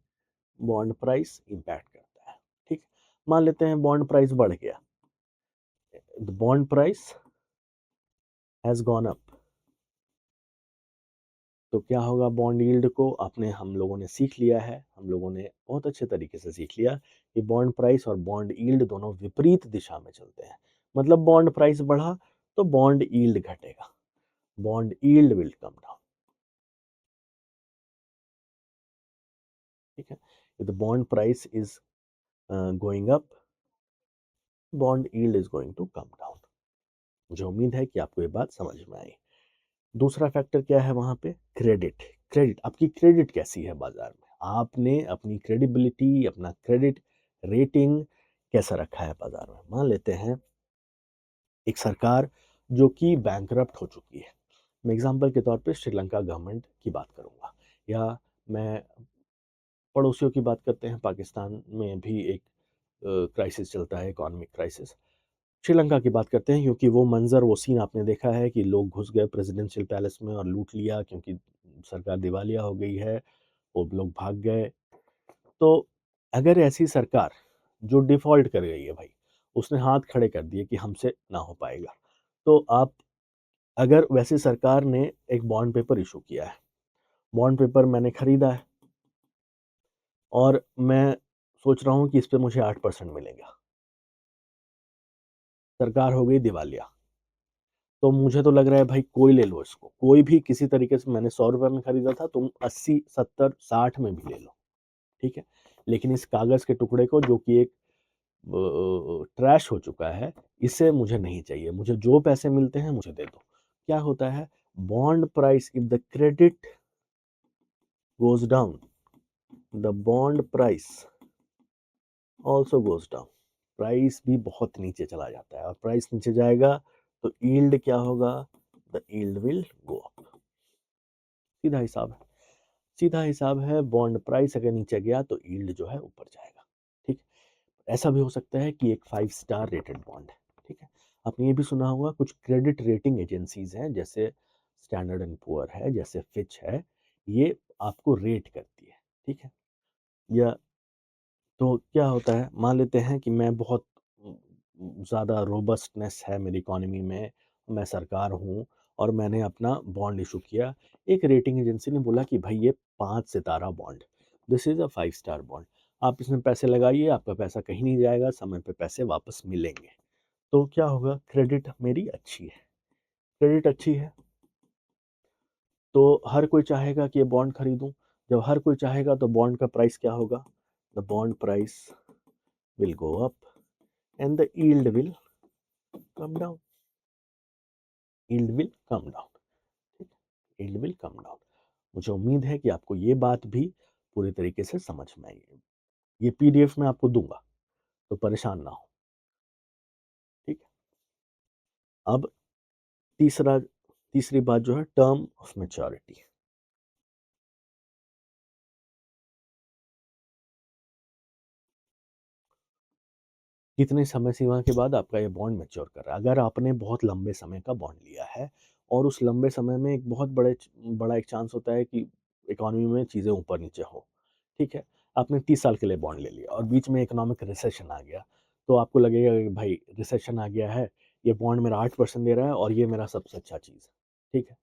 बॉन्ड प्राइस इम्पैक्ट करता है, ठीक। मान लेते हैं बॉन्ड प्राइस बढ़ गया, the bond price has gone up, तो क्या होगा? बॉन्ड यील्ड को आपने हम लोगों ने सीख लिया है, हम लोगों ने बहुत अच्छे तरीके से सीख लिया कि बॉन्ड प्राइस और बॉन्ड यील्ड दोनों विपरीत दिशा में चलते हैं। मतलब बॉन्ड प्राइस बढ़ा तो बॉन्ड यील्ड घटेगा, bond yield will come down, ठीक है। if the bond price is going up, bond yield is going to come down। मुझे उम्मीद है कि आपको ये बात समझ में आई। दूसरा फैक्टर क्या है वहां पे? क्रेडिट। क्रेडिट, आपकी क्रेडिट कैसी है बाजार में, आपने अपनी क्रेडिबिलिटी, अपना क्रेडिट रेटिंग कैसा रखा है बाजार में। मान लेते हैं एक सरकार जो कि बैंकरप्ट हो चुकी है, मैं एग्जांपल के तौर पे श्रीलंका गवर्नमेंट की बात करूंगा, या मैं पड़ोसियों की बात करते हैं, पाकिस्तान में भी एक क्राइसिस चलता है, इकोनॉमिक क्राइसिस। श्रीलंका की बात करते हैं क्योंकि वो मंजर, वो सीन आपने देखा है कि लोग घुस गए प्रेसिडेंशियल पैलेस में और लूट लिया, क्योंकि सरकार दिवालिया हो गई है, वो लोग भाग गए। तो अगर ऐसी सरकार जो डिफॉल्ट कर गई है भाई, उसने हाथ खड़े कर दिए कि हमसे ना हो पाएगा, तो आप, अगर वैसी सरकार ने एक बॉन्ड पेपर इशू किया है, बॉन्ड पेपर मैंने खरीदा है और मैं सोच रहा हूँ कि इस पे मुझे 8% मिलेगा, सरकार हो गई दिवालिया, तो मुझे तो लग रहा है भाई कोई ले लो इसको, कोई भी किसी तरीके से, मैंने 100 रुपए में खरीदा था, तुम 80 70 60 में भी ले लो, ठीक है। लेकिन इस कागज के टुकड़े को जो कि एक ट्रैश हो चुका है, इसे मुझे नहीं चाहिए, मुझे जो पैसे मिलते हैं मुझे दे दो। क्या होता है? Bond price, if the credit goes down, the bond price also goes down, price भी बहुत नीचे चला जाता है, और प्राइस नीचे जाएगा तो यील्ड क्या होगा? The yield will go up. सीधा हिसाब है, सीधा हिसाब है, बॉन्ड प्राइस अगर नीचे गया तो यील्ड जो है ऊपर जाएगा, ठीक। ऐसा भी हो सकता है कि एक 5 स्टार रेटेड बॉन्ड है, ठीक है। आपने ये भी सुना होगा कुछ क्रेडिट रेटिंग एजेंसीज हैं, जैसे स्टैंडर्ड एंड पुअर है, जैसे फिच है, ये आपको रेट करती है, ठीक है। या तो क्या होता है, मान लेते हैं कि मैं बहुत ज़्यादा रोबस्टनेस है मेरी इकोनॉमी में, मैं सरकार हूँ और मैंने अपना बॉन्ड इशू किया, एक रेटिंग एजेंसी ने बोला कि भाई ये 5 सितारा bond, this is a 5 star bond, आप इसमें पैसे लगाइए, आपका पैसा कहीं नहीं जाएगा, समय पे पैसे वापस मिलेंगे। तो क्या होगा? क्रेडिट मेरी अच्छी है, क्रेडिट अच्छी है तो हर कोई चाहेगा कि ये बॉन्ड खरीदूं, जब हर कोई चाहेगा तो बॉन्ड का प्राइस क्या होगा? The bond price will go up and the yield will come down, yield will come down, ठीक, yield will come down। मुझे उम्मीद है कि आपको ये बात भी पूरी तरीके से समझ में आई है। ये पीडीएफ में आपको दूंगा, तो परेशान ना हो, ठीक है। अब तीसरी बात जो है, टर्म ऑफ मैच्योरिटी। कितने समय सीमा के बाद आपका ये बॉन्ड मैच्योर कर रहा है। अगर आपने बहुत लंबे समय का बॉन्ड लिया है और उस लंबे समय में एक बहुत बड़ा एक चांस होता है कि इकोनॉमी में चीज़ें ऊपर-नीचे हों, ठीक है? आपने 30 साल के लिए बॉन्ड ले लिया और बीच में इकोनॉमिक रिसेशन आ गया, तो आपको लगेगा कि भाई रिसेशन आ गया है, ये बॉन्ड मेरा 8% दे रहा है और ये मेरा सबसे अच्छा चीज़ है, ठीक है?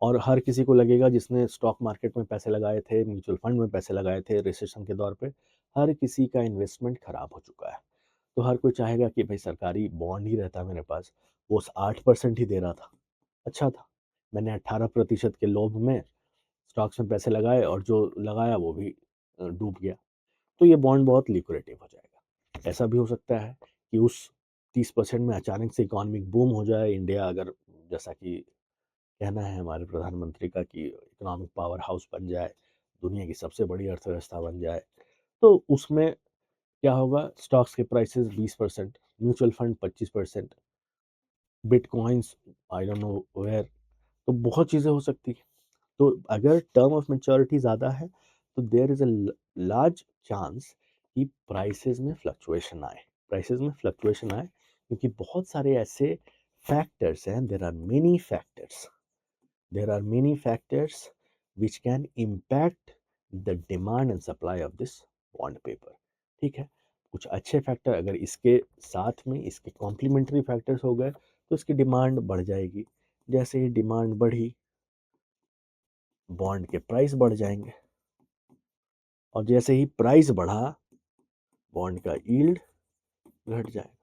और हर किसी को लगेगा जिसने स्टॉक मार्केट में पैसे लगाए थे, म्यूचुअल फंड में पैसे लगाए थे रिसेशन के दौर पे, हर किसी का इन्वेस्टमेंट खराब हो चुका है। तो हर कोई चाहेगा कि भाई सरकारी बॉन्ड ही रहता मेरे पास, वो 8% ही दे रहा था, अच्छा था। मैंने 18% के लोभ में स्टॉक्स में पैसे लगाए और जो लगाया वो भी डूब गया। तो ये बॉन्ड बहुत लिक्विडेटिव हो जाएगा। ऐसा भी हो सकता है कि उस 30% में अचानक से इकोनॉमिक बूम हो जाए, इंडिया अगर जैसा कि कहना है हमारे प्रधानमंत्री का कि इकोनॉमिक पावर हाउस बन जाए, दुनिया की सबसे बड़ी अर्थव्यवस्था बन जाए, तो उसमें क्या होगा, स्टॉक्स के prices 20%, mutual fund 25%, bitcoins I don't know where, तो बहुत चीज़ें हो सकती हैं। तो अगर टर्म ऑफ मैच्योरिटी ज़्यादा है तो there is a large chance कि प्राइसेस में फ्लक्चुएशन आए, क्योंकि बहुत सारे ऐसे फैक्टर्स हैं, there are many factors which can impact the demand and supply of this bond paper, ठीक है? कुछ अच्छे फैक्टर अगर इसके साथ में इसके कॉम्प्लीमेंट्री फैक्टर्स हो गए तो इसकी डिमांड बढ़ जाएगी। जैसे ही डिमांड बढ़ी, बॉन्ड के प्राइस बढ़ जाएंगे और जैसे ही प्राइस बढ़ा, बॉन्ड का यील्ड घट जाएगा।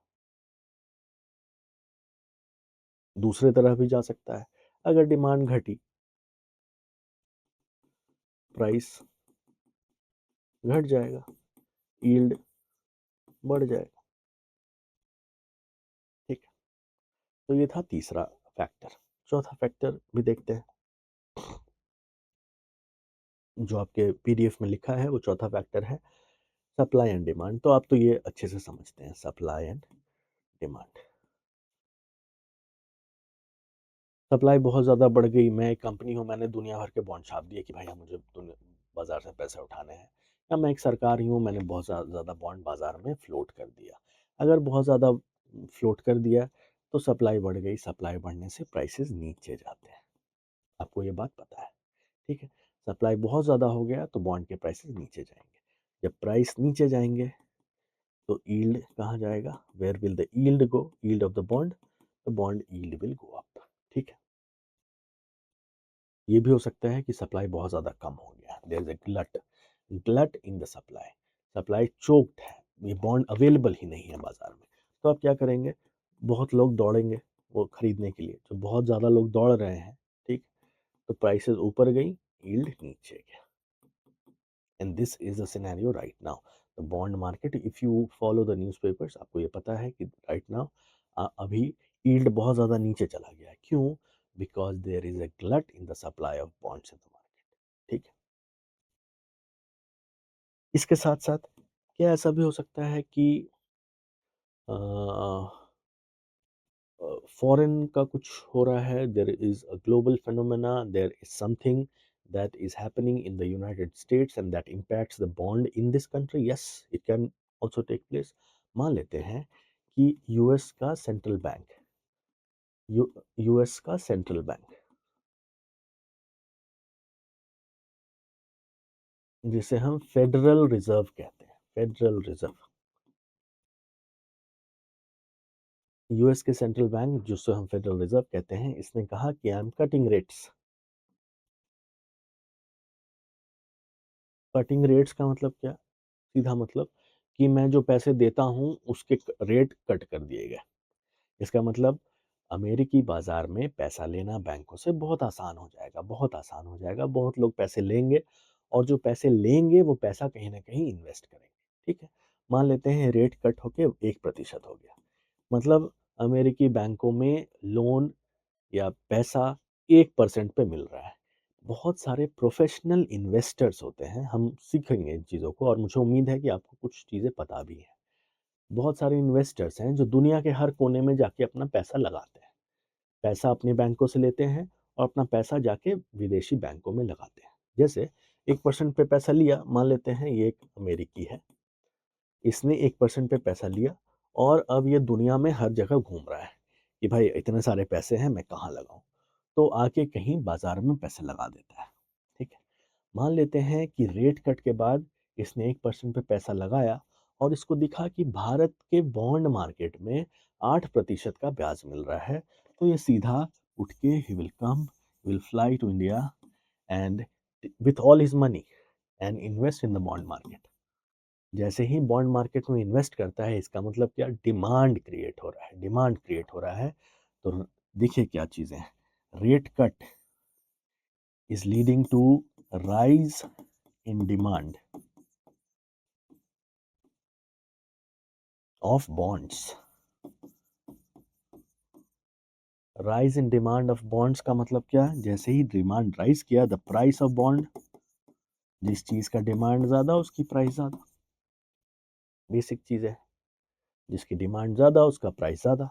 दूसरे तरह भी जा सकता है, अगर डिमांड घटी, प्राइस घट जाएगा, यील्ड बढ़ जाएगा, ठीक है? तो ये था तीसरा फैक्टर। चौथा फैक्टर भी देखते हैं, जो आपके पीडीएफ में लिखा है वो चौथा फैक्टर है सप्लाई एंड डिमांड। तो आप तो ये अच्छे से समझते हैं, सप्लाई एंड डिमांड। सप्लाई बहुत ज़्यादा बढ़ गई, मैं एक कंपनी हूँ, मैंने दुनिया भर के बॉन्ड छाप दिए कि भाई हम मुझे बाजार से पैसे उठाने हैं, या मैं एक सरकार ही हूँ, मैंने बहुत ज़्यादा बॉन्ड बाजार में फ्लोट कर दिया। अगर बहुत ज़्यादा फ्लोट कर दिया तो सप्लाई बढ़ गई, सप्लाई बढ़ने से प्राइसेस नीचे जाते हैं, आपको ये बात पता है, ठीक है? सप्लाई बहुत ज़्यादा हो गया तो बॉन्ड के प्राइसेस नीचे जाएंगे, जब प्राइस नीचे जाएंगे तो यील्ड कहाँ जाएगा, where will the yield go, yield of the bond, the bond yield will go up, ठीक है? ये भी हो सकता है कि सप्लाई बहुत ज़्यादा कम हो गया, there is a glut in the supply, supply choked है, ये बॉन्ड अवेलेबल ही नहीं है बाजार में। तो आप क्या करेंगे, बहुत लोग दौड़ेंगे वो खरीदने के लिए, जो बहुत ज़्यादा लोग दौड़ रहे हैं, ठीक, तो प्राइसेस ऊपर गई, यील्ड नीचे गया, and this is the scenario right now. The bond market, if you follow the newspapers, आपको ये पता है कि राइट नाउ अभी यील्ड बहुत ज़्यादा नीचे चला गया है। क्यों? Because there is a glut in the supply of bonds in the market, ठीक है? इसके साथ साथ क्या ऐसा भी हो सकता है कि फॉरेन का कुछ हो रहा है, there is a global phenomena, there is something that is happening in the United States and that impacts the bond in this country? Yes, it can also take place. मान लेते हैं कि यूएस का सेंट्रल बैंक, यूएस का central bank, जिसे हम federal reserve कहते हैं, फेडरल रिजर्व, यूएस के सेंट्रल बैंक जिसको हम फेडरल रिजर्व कहते हैं, इसने कहा कि I am cutting rates. Cutting rates का मतलब क्या? सीधा मतलब कि मैं जो पैसे देता हूँ उसके रेट कट कर दिए गए। इसका मतलब अमेरिकी बाजार में पैसा लेना बैंकों से बहुत आसान हो जाएगा, बहुत आसान हो जाएगा, बहुत लोग पैसे लेंगे और जो पैसे लेंगे वो पैसा कहीं ना कहीं इन्वेस्ट करेंगे, ठीक है? मान लेते हैं रेट कट होके 1% हो गया, मतलब अमेरिकी बैंकों में लोन या पैसा 1% पे मिल रहा है। बहुत सारे प्रोफेशनल इन्वेस्टर्स होते हैं, हम सीखेंगे इन चीज़ों को और मुझे उम्मीद है कि आपको कुछ चीज़ें पता भी हैं। बहुत सारे इन्वेस्टर्स हैं जो दुनिया के हर कोने में जाके अपना पैसा लगाते हैं, पैसा अपने बैंकों से लेते हैं और अपना पैसा जाके विदेशी बैंकों में लगाते हैं। जैसे 1% पे पैसा लिया, मान लेते हैं ये एक अमेरिकी है, इसने 1% पे पैसा लिया और अब ये दुनिया में हर जगह घूम रहा है कि भाई इतने सारे पैसे हैं, मैं कहाँ लगाऊं। तो आके कहीं बाजार में पैसे लगा देता है। ठीक है, मान लेते हैं कि रेट कट के बाद इसने 1% पे पैसा लगाया और इसको दिखा कि भारत के बॉन्ड मार्केट में 8% का ब्याज मिल रहा है। तो ये सीधा उठ के ही will come, will fly to India and with all his money and invest in the bond market. जैसे ही बॉन्ड मार्केट में इन्वेस्ट करता है, इसका मतलब क्या, डिमांड क्रिएट हो रहा है, डिमांड क्रिएट हो रहा है। तो देखिए क्या चीज़ें हैं, rate cut is leading to rise in demand of bonds. Rise in demand of bonds का मतलब क्या है, जैसे ही डिमांड राइज किया, द प्राइस ऑफ बॉन्ड, जिस चीज का डिमांड ज्यादा उसकी प्राइस ज्यादा। बेसिक चीज है, जिसकी डिमांड ज्यादा उसका प्राइस ज्यादा।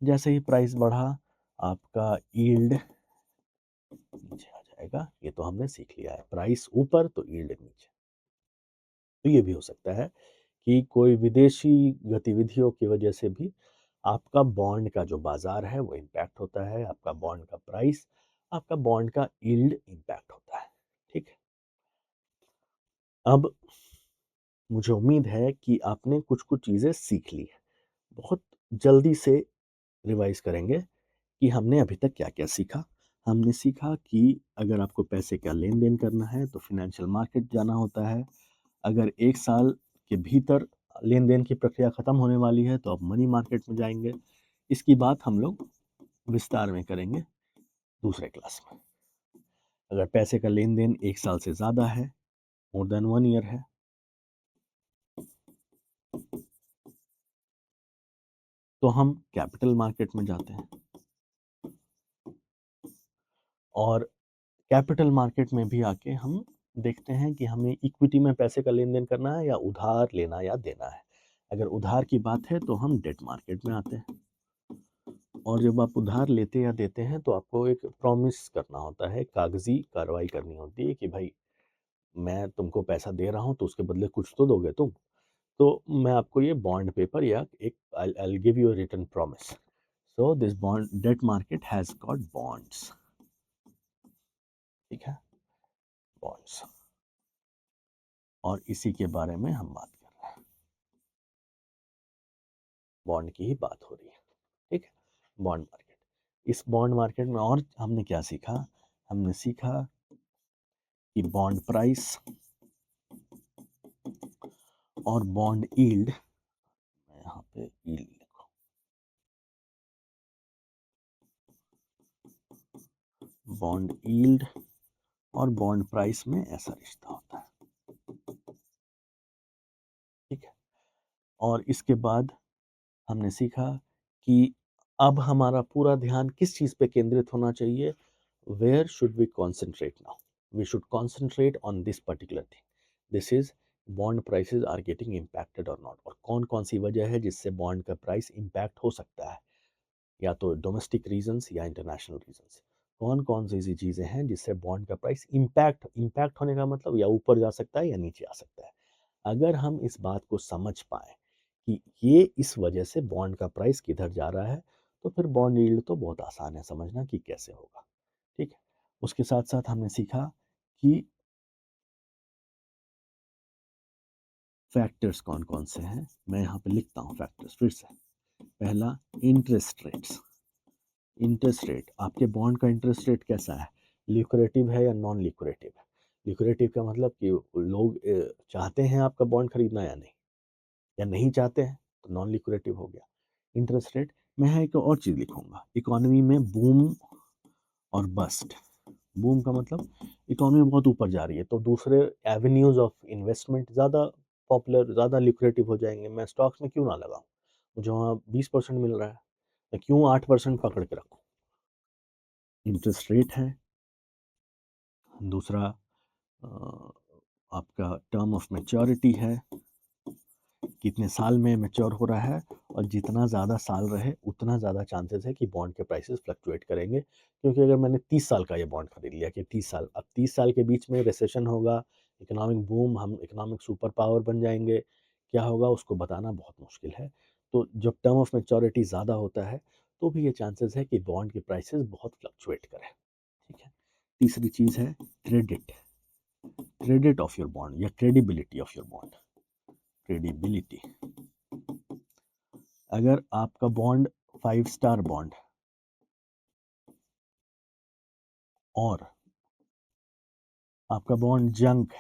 जैसे ही प्राइस बढ़ा, आपका यील्ड नीचे आ जाएगा। ये तो हमने सीख लिया है, प्राइस ऊपर तो यील्ड नीचे। तो ये भी हो सकता है कि कोई विदेशी गतिविधियों की वजह से भी आपका बॉन्ड का जो बाजार है वो इम्पैक्ट होता है, आपका बॉन्ड का प्राइस, आपका बॉन्ड का यील्ड इम्पैक्ट होता है। ठीक है, अब मुझे उम्मीद है कि आपने कुछ कुछ चीज़ें सीख ली है। बहुत जल्दी से रिवाइज करेंगे कि हमने अभी तक क्या क्या सीखा। हमने सीखा कि अगर आपको पैसे का लेन देन करना है तो फिनेंशियल मार्केट जाना होता है। अगर 1 साल के भीतर लेन देन की प्रक्रिया खत्म होने वाली है तो आप मनी मार्केट में जाएंगे। इसकी बात हम लोग विस्तार में करेंगे दूसरे क्लास में। अगर पैसे का लेन देन 1 साल से ज़्यादा है, मोर देन 1 ईयर है, तो हम कैपिटल मार्केट में जाते हैं। और कैपिटल मार्केट में भी आके हम देखते हैं कि हमें इक्विटी में पैसे का लेन देन करना है या उधार लेना या देना है। अगर उधार की बात है तो हम डेट मार्केट में आते हैं। और जब आप उधार लेते या देते हैं तो आपको एक प्रॉमिस करना होता है, कागजी कार्रवाई करनी होती है कि भाई मैं तुमको पैसा दे रहा हूँ तो उसके बदले कुछ तो दोगे तुम। तो मैं आपको ये बॉन्ड पेपर या एक I'll give you a written promise. So this bond debt market has got bonds. ठीक है, बॉन्ड्स, और इसी के बारे में हम बात कर रहे हैं। बॉन्ड की ही बात हो रही है। ठीक है, बॉन्ड मार्केट। इस बॉन्ड मार्केट में और हमने क्या सीखा, हमने सीखा कि बॉन्ड प्राइस और बॉन्ड यील्ड, यहाँ पे यील्ड लिखो, बॉन्ड यील्ड और बॉन्ड प्राइस में ऐसा रिश्ता होता है। ठीक है, और इसके बाद हमने सीखा कि अब हमारा पूरा ध्यान किस चीज़ पे केंद्रित होना चाहिए। Where should we concentrate now, we should concentrate on this particular thing, this is bond prices are getting impacted और नॉट, और कौन कौन सी वजह है जिससे बॉन्ड का प्राइस इम्पैक्ट हो सकता है, या तो डोमेस्टिक रीजंस या इंटरनेशनल रीजंस। कौन कौन सी ऐसी चीज़ें हैं जिससे बॉन्ड का प्राइस इम्पैक्ट होने का मतलब या ऊपर जा सकता है या नीचे आ सकता है। अगर हम इस बात को समझ पाए कि ये इस वजह से बॉन्ड का प्राइस किधर जा रहा है, तो फिर बॉन्ड यील्ड तो बहुत आसान है समझना कि कैसे होगा। ठीक है, उसके साथ साथ हमने सीखा कि फैक्टर्स कौन कौन से हैं। मैं यहाँ पे लिखता हूँ फैक्टर्स फिर से। पहला, इंटरेस्ट रेट्स। इंटरेस्ट रेट, आपके बॉन्ड का इंटरेस्ट रेट कैसा है, लिक्रेटिव है या नॉन लिक्रेटिव है। लिक्रेटिव का मतलब कि लोग चाहते हैं आपका बॉन्ड खरीदना या नहीं, या नहीं चाहते हैं तो नॉन लिक्रेटिव हो गया। इंटरेस्ट रेट, मैं यहाँ एक और चीज़ लिखूंगा, इकोनॉमी में बूम और बस्ट। बूम का मतलब इकोनॉमी बहुत ऊपर जा रही है तो दूसरे एवेन्यूज ऑफ इन्वेस्टमेंट ज़्यादा पॉपुलर, ज़्यादा लिक्रेटिव हो जाएंगे। मैं स्टॉक्स में क्यों ना लगाऊं, मुझे वहाँ 20% मिल रहा है, मैं क्यों 8% पकड़ के रखूं। इंटरेस्ट रेट है। दूसरा आपका टर्म ऑफ मैच्योरिटी है, कितने साल में मैच्योर हो रहा है, और जितना ज़्यादा साल रहे उतना ज़्यादा चांसेस है कि बॉन्ड के प्राइसेस फ्लक्चुएट करेंगे। क्योंकि अगर मैंने 30 साल का ये बॉन्ड खरीद लिया कि 30 साल, अब 30 साल के बीच में रिसेशन होगा, इकोनॉमिक बूम, हम इकोनॉमिक सुपर पावर बन जाएंगे, क्या होगा उसको बताना बहुत मुश्किल है। तो जब टर्म ऑफ मैच्योरिटी ज़्यादा होता है तो भी ये चांसेस है कि बॉन्ड के प्राइसेस बहुत फ्लक्चुएट करें। ठीक है। तीसरी चीज़ है credit, credit of your bond या credibility of your bond. Credibility, अगर आपका बॉन्ड 5 स्टार बॉन्ड और आपका बॉन्ड जंक,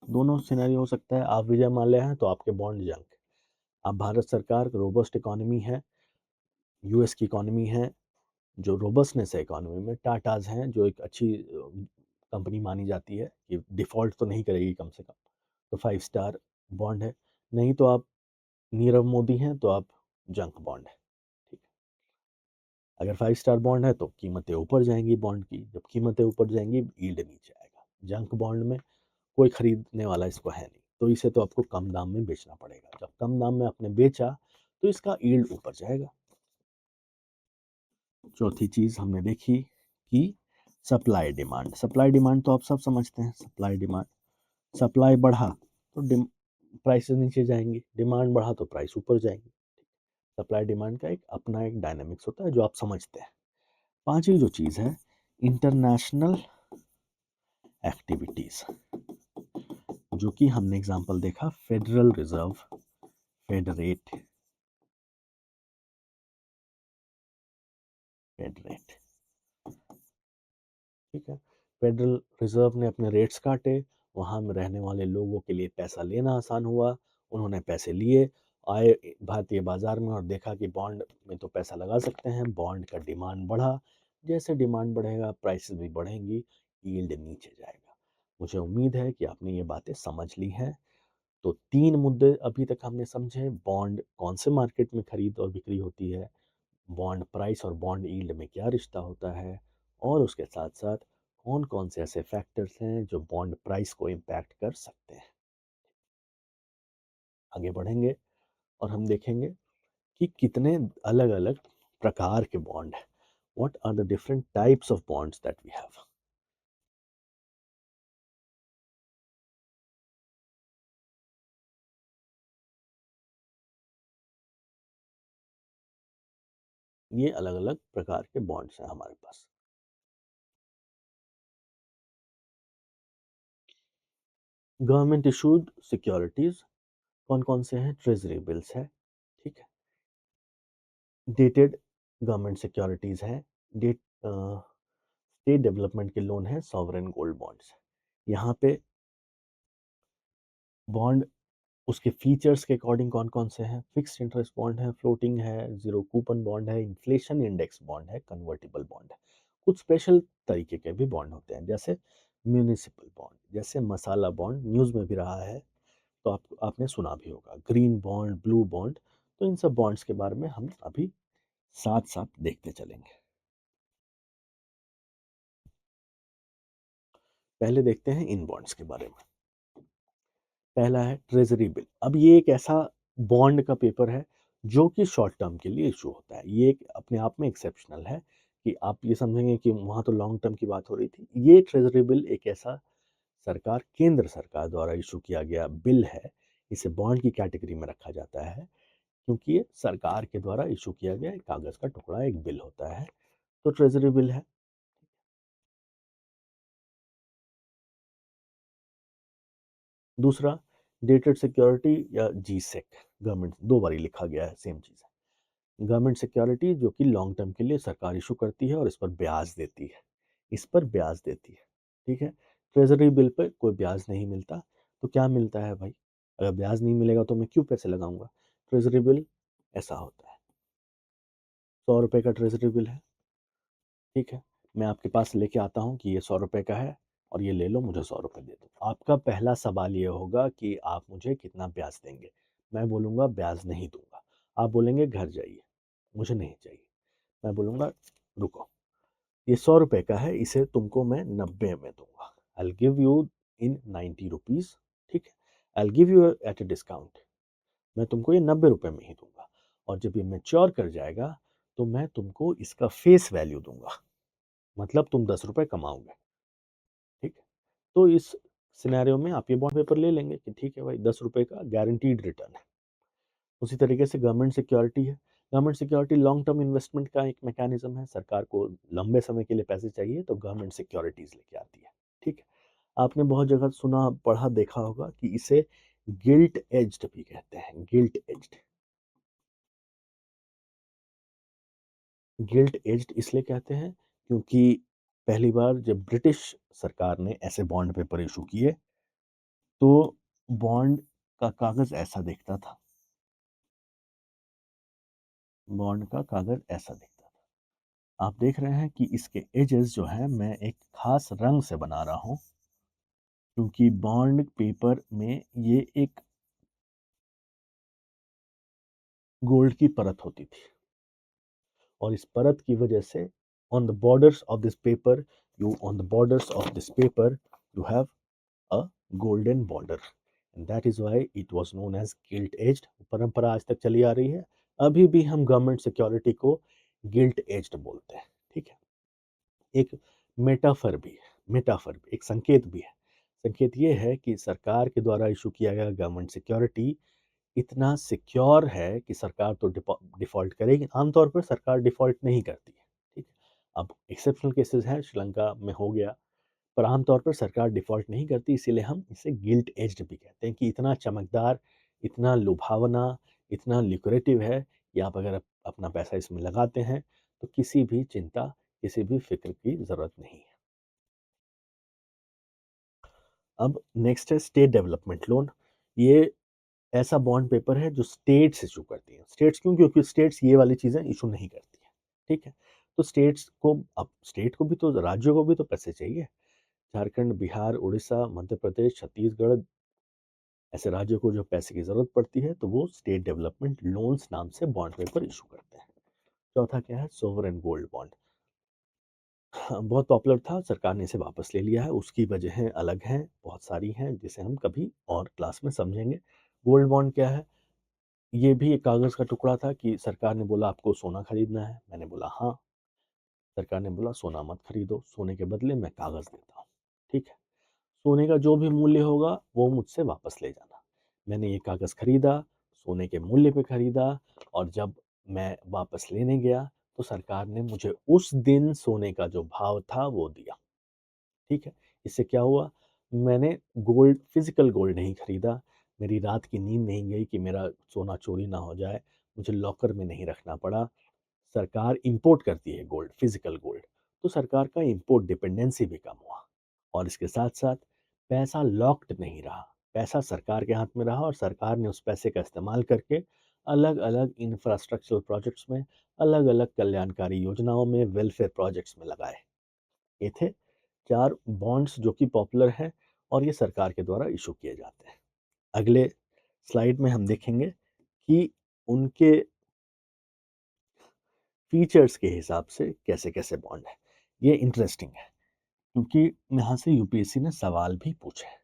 दोनों सिनेरियो हो सकता है। आप विजय माल्या हैं तो आपके बॉन्ड जंक, आप भारत सरकार रोबस्ट इकोनॉमी है, यूएस की इकोनॉमी है, जो रोबस्टनेस है इकोनॉमी में, टाटाज हैं जो एक अच्छी कंपनी मानी जाती है कि डिफॉल्ट तो नहीं करेगी कम से कम, तो 5 स्टार बॉन्ड है। नहीं तो आप नीरव मोदी हैं तो आप जंक बॉन्ड है। ठीक है। अगर 5 स्टार बॉन्ड है तो कीमतें ऊपर जाएंगी बॉन्ड की, जब कीमतें ऊपर जाएंगी यील्ड नीचे आएगा। जंक बॉन्ड में कोई खरीदने वाला इसको है नहीं, तो इसे तो आपको कम दाम में बेचना पड़ेगा। जब कम दाम में आपने बेचा तो इसका यील्ड ऊपर जाएगा। चौथी चीज हमने देखी कि सप्लाई डिमांड। सप्लाई डिमांड तो आप सब समझते हैं। सप्लाई डिमांड, सप्लाई बढ़ा तो प्राइसेस नीचे जाएंगी, डिमांड बढ़ा तो प्राइस ऊपर जाएंगी। सप्लाई डिमांड का एक अपना एक डायनामिक्स होता है जो आप समझते हैं। पांचवी जो चीज है इंटरनेशनल एक्टिविटीज, जो कि हमने एग्जांपल देखा फेडरल रिजर्व, फेडरेट, फेडरेट। ठीक है। फेडरल रिजर्व ने अपने रेट्स काटे, वहां में रहने वाले लोगों के लिए पैसा लेना आसान हुआ, उन्होंने पैसे लिए, आए भारतीय बाजार में और देखा कि बॉन्ड में तो पैसा लगा सकते हैं, बॉन्ड का डिमांड बढ़ा। जैसे डिमांड बढ़ेगा प्राइसेस भी बढ़ेंगी, यील्ड नीचे जाएगा। मुझे उम्मीद है कि आपने ये बातें समझ ली हैं। तो 3 मुद्दे अभी तक हमने समझे। बॉन्ड कौन से मार्केट में खरीद और बिक्री होती है, बॉन्ड प्राइस और बॉन्ड यील्ड में क्या रिश्ता होता है, और उसके साथ साथ कौन कौन से ऐसे फैक्टर्स हैं जो बॉन्ड प्राइस को इम्पैक्ट कर सकते हैं। आगे बढ़ेंगे और हम देखेंगे कि कितने अलग अलग प्रकार के बॉन्ड हैं, what are the different types of bonds that we have. ये अलग अलग प्रकार के बॉन्ड्स हैं हमारे पास। गवर्नमेंट इशूड सिक्योरिटीज कौन कौन से हैं, ट्रेजरी बिल्स है। ठीक है। डेटेड गवर्नमेंट सिक्योरिटीज है, डेट स्टेट डेवलपमेंट के लोन है, सॉवरेन गोल्ड बॉन्ड्स। यहाँ पे बॉन्ड उसके फीचर्स के अकॉर्डिंग कौन कौन से हैं, फिक्स्ड इंटरेस्ट बॉन्ड है, फ्लोटिंग है, जीरो कूपन बॉन्ड है, इन्फ्लेशन इंडेक्स बॉन्ड है, कन्वर्टिबल बॉन्ड है। कुछ स्पेशल तरीके के भी बॉन्ड होते हैं जैसे म्यूनिसिपल बॉन्ड, जैसे मसाला बॉन्ड न्यूज़ में भी रहा है, तो आपने सुना भी होगा, ग्रीन बॉन्ड, ब्लू बॉन्ड। तो इन सब बॉन्ड्स के बारे में हम अभी साथ साथ देखते चलेंगे। पहले देखते हैं इन बॉन्ड्स के बारे में। पहला है ट्रेजरी बिल। अब ये एक ऐसा बॉन्ड का पेपर है जो कि शॉर्ट टर्म के लिए इशू होता है। ये एक अपने आप में एक्सेप्शनल है कि आप ये समझेंगे कि वहाँ तो लॉन्ग टर्म की बात हो रही थी। ये ट्रेजरी बिल एक ऐसा सरकार, केंद्र सरकार द्वारा इशू किया गया बिल है। इसे बॉन्ड की कैटेगरी में रखा जाता है क्योंकि ये सरकार के द्वारा इशू किया गया एक कागज का टुकड़ा, एक बिल होता है, तो ट्रेजरी बिल है। दूसरा डेटेड सिक्योरिटी या जी सेक, गवर्नमेंट दो बारी लिखा गया है, सेम चीज़ है। गवर्नमेंट सिक्योरिटी जो कि लॉन्ग टर्म के लिए सरकार इशू करती है और इस पर ब्याज देती है, इस पर ब्याज देती है। ठीक है। ट्रेजरी बिल पर कोई ब्याज नहीं मिलता, तो क्या मिलता है भाई, अगर ब्याज नहीं मिलेगा तो मैं क्यों पैसे लगाऊंगा। ट्रेजरी बिल ऐसा होता है, 100 रुपये का ट्रेजरी बिल है। ठीक है। मैं आपके पास लेके आता हूँ कि ये 100 रुपये का है और ये ले लो, मुझे 100 रुपये दे दो। आपका पहला सवाल ये होगा कि आप मुझे कितना ब्याज देंगे। मैं बोलूँगा ब्याज नहीं दूंगा। आप बोलेंगे घर जाइए, मुझे नहीं चाहिए। मैं बोलूँगा रुको, ये 100 रुपये का है, इसे तुमको मैं 90 में दूंगा। I give you in 90 rupees. ठीक है। I give you at a discount. मैं तुमको ये 90 रुपये में ही दूंगा, और जब ये मेच्योर कर जाएगा तो मैं तुमको इसका फेस वैल्यू दूंगा, मतलब तुम 10 रुपये कमाओगे। ठीक है। तो इस सिनेरियो में आप ये बॉन्ड पेपर ले लेंगे कि ठीक है भाई, 10 रुपये का गारंटीड रिटर्न है। उसी तरीके से गवर्नमेंट सिक्योरिटी है। Government security long term investment का एक मैकेनिज्म है। सरकार को लंबे समय के लिए पैसे चाहिए तो गवर्नमेंट सिक्योरिटीज लेके आती है। ठीक है। आपने बहुत जगह सुना पढ़ा देखा होगा कि इसे गिल्ट एज्ड भी कहते हैं। Guilt aged. गिल्ट एज्ड इसलिए कहते हैं क्योंकि पहली बार जब ब्रिटिश सरकार ने ऐसे बॉन्ड पेपर इशू किए तो बॉन्ड का कागज ऐसा दिखता था। बॉन्ड का कागज ऐसा दिखता था। आप देख रहे हैं कि इसके एजेस जो है मैं एक खास रंग से बना रहा हूं क्योंकि बॉन्ड पेपर में ये एक गोल्ड की परत होती थी और इस परत की वजह से on the borders of this paper you have a golden border and that is why it was known as gilt edged. परंपरा आज तक चली आ रही है। अभी भी हम गवर्नमेंट सिक्योरिटी को गिल्ट एज्ड बोलते हैं। ठीक है। एक मेटाफर भी एक संकेत भी है। संकेत ये है कि सरकार के द्वारा इशू किया गया गवर्नमेंट सिक्योरिटी इतना सिक्योर है कि सरकार तो डिफॉल्ट करेगी। आमतौर पर सरकार डिफॉल्ट नहीं करती है। ठीक है। अब एक्सेप्शनल केसेस हैं, श्रीलंका में हो गया, पर आमतौर पर सरकार डिफॉल्ट नहीं करती। इसीलिए हम इसे गिल्ट एज्ड भी कहते हैं कि इतना चमकदार, इतना लुभावना, इतना लिक्रेटिव है कि आप अगर अपना पैसा इसमें लगाते हैं तो किसी भी चिंता, किसी भी फिक्र की जरूरत नहीं है। अब नेक्स्ट है स्टेट डेवलपमेंट लोन। ये ऐसा बॉन्ड पेपर है जो स्टेट्स इशू करती हैं। स्टेट्स क्यों? क्योंकि स्टेट्स ये वाली चीजें इशू नहीं करती है। ठीक है। तो स्टेट्स को, अब स्टेट को भी तो, राज्यों को भी तो पैसे चाहिए। झारखंड, बिहार, उड़ीसा, मध्य प्रदेश, छत्तीसगढ़, ऐसे राज्यों को जो पैसे की जरूरत पड़ती है तो वो स्टेट डेवलपमेंट लोन्स नाम से बॉन्ड पेपर इशू करते हैं। चौथा क्या है? Sovereign gold bond. बहुत पॉपुलर था, सरकार ने इसे वापस ले लिया है। उसकी वजहें अलग हैं, बहुत सारी हैं जिसे हम कभी और क्लास में समझेंगे। गोल्ड बॉन्ड क्या है? ये भी एक कागज का टुकड़ा था कि सरकार ने बोला आपको सोना खरीदना है। मैंने बोला हाँ। सरकार ने बोला सोना मत खरीदो, सोने के बदले मैं कागज देता हूँ। ठीक है। सोने का जो भी मूल्य होगा वो मुझसे वापस ले जाना। मैंने ये कागज खरीदा, सोने के मूल्य पे खरीदा, और जब मैं वापस लेने गया तो सरकार ने मुझे उस दिन सोने का जो भाव था वो दिया। ठीक है। इससे क्या हुआ? मैंने गोल्ड, फिजिकल गोल्ड नहीं खरीदा। मेरी रात की नींद नहीं गई कि मेरा सोना चोरी ना हो जाए। मुझे लॉकर में नहीं रखना पड़ा। सरकार इंपोर्ट करती है गोल्ड, फिजिकल गोल्ड, तो सरकार का इंपोर्ट डिपेंडेंसी भी कम हुआ। और इसके साथ साथ पैसा लॉक्ड नहीं रहा। पैसा सरकार के हाथ में रहा और सरकार ने उस पैसे का इस्तेमाल करके अलग अलग इंफ्रास्ट्रक्चरल प्रोजेक्ट्स में, अलग अलग कल्याणकारी योजनाओं में, वेलफेयर प्रोजेक्ट्स में लगाए। ये थे 4 बॉन्ड्स जो कि पॉपुलर हैं और ये सरकार के द्वारा इशू किए जाते हैं। अगले स्लाइड में हम देखेंगे कि उनके फीचर्स के हिसाब से कैसे कैसे बॉन्ड है। ये इंटरेस्टिंग है क्योंकि यहाँ से यूपीएससी ने सवाल भी पूछे हैं।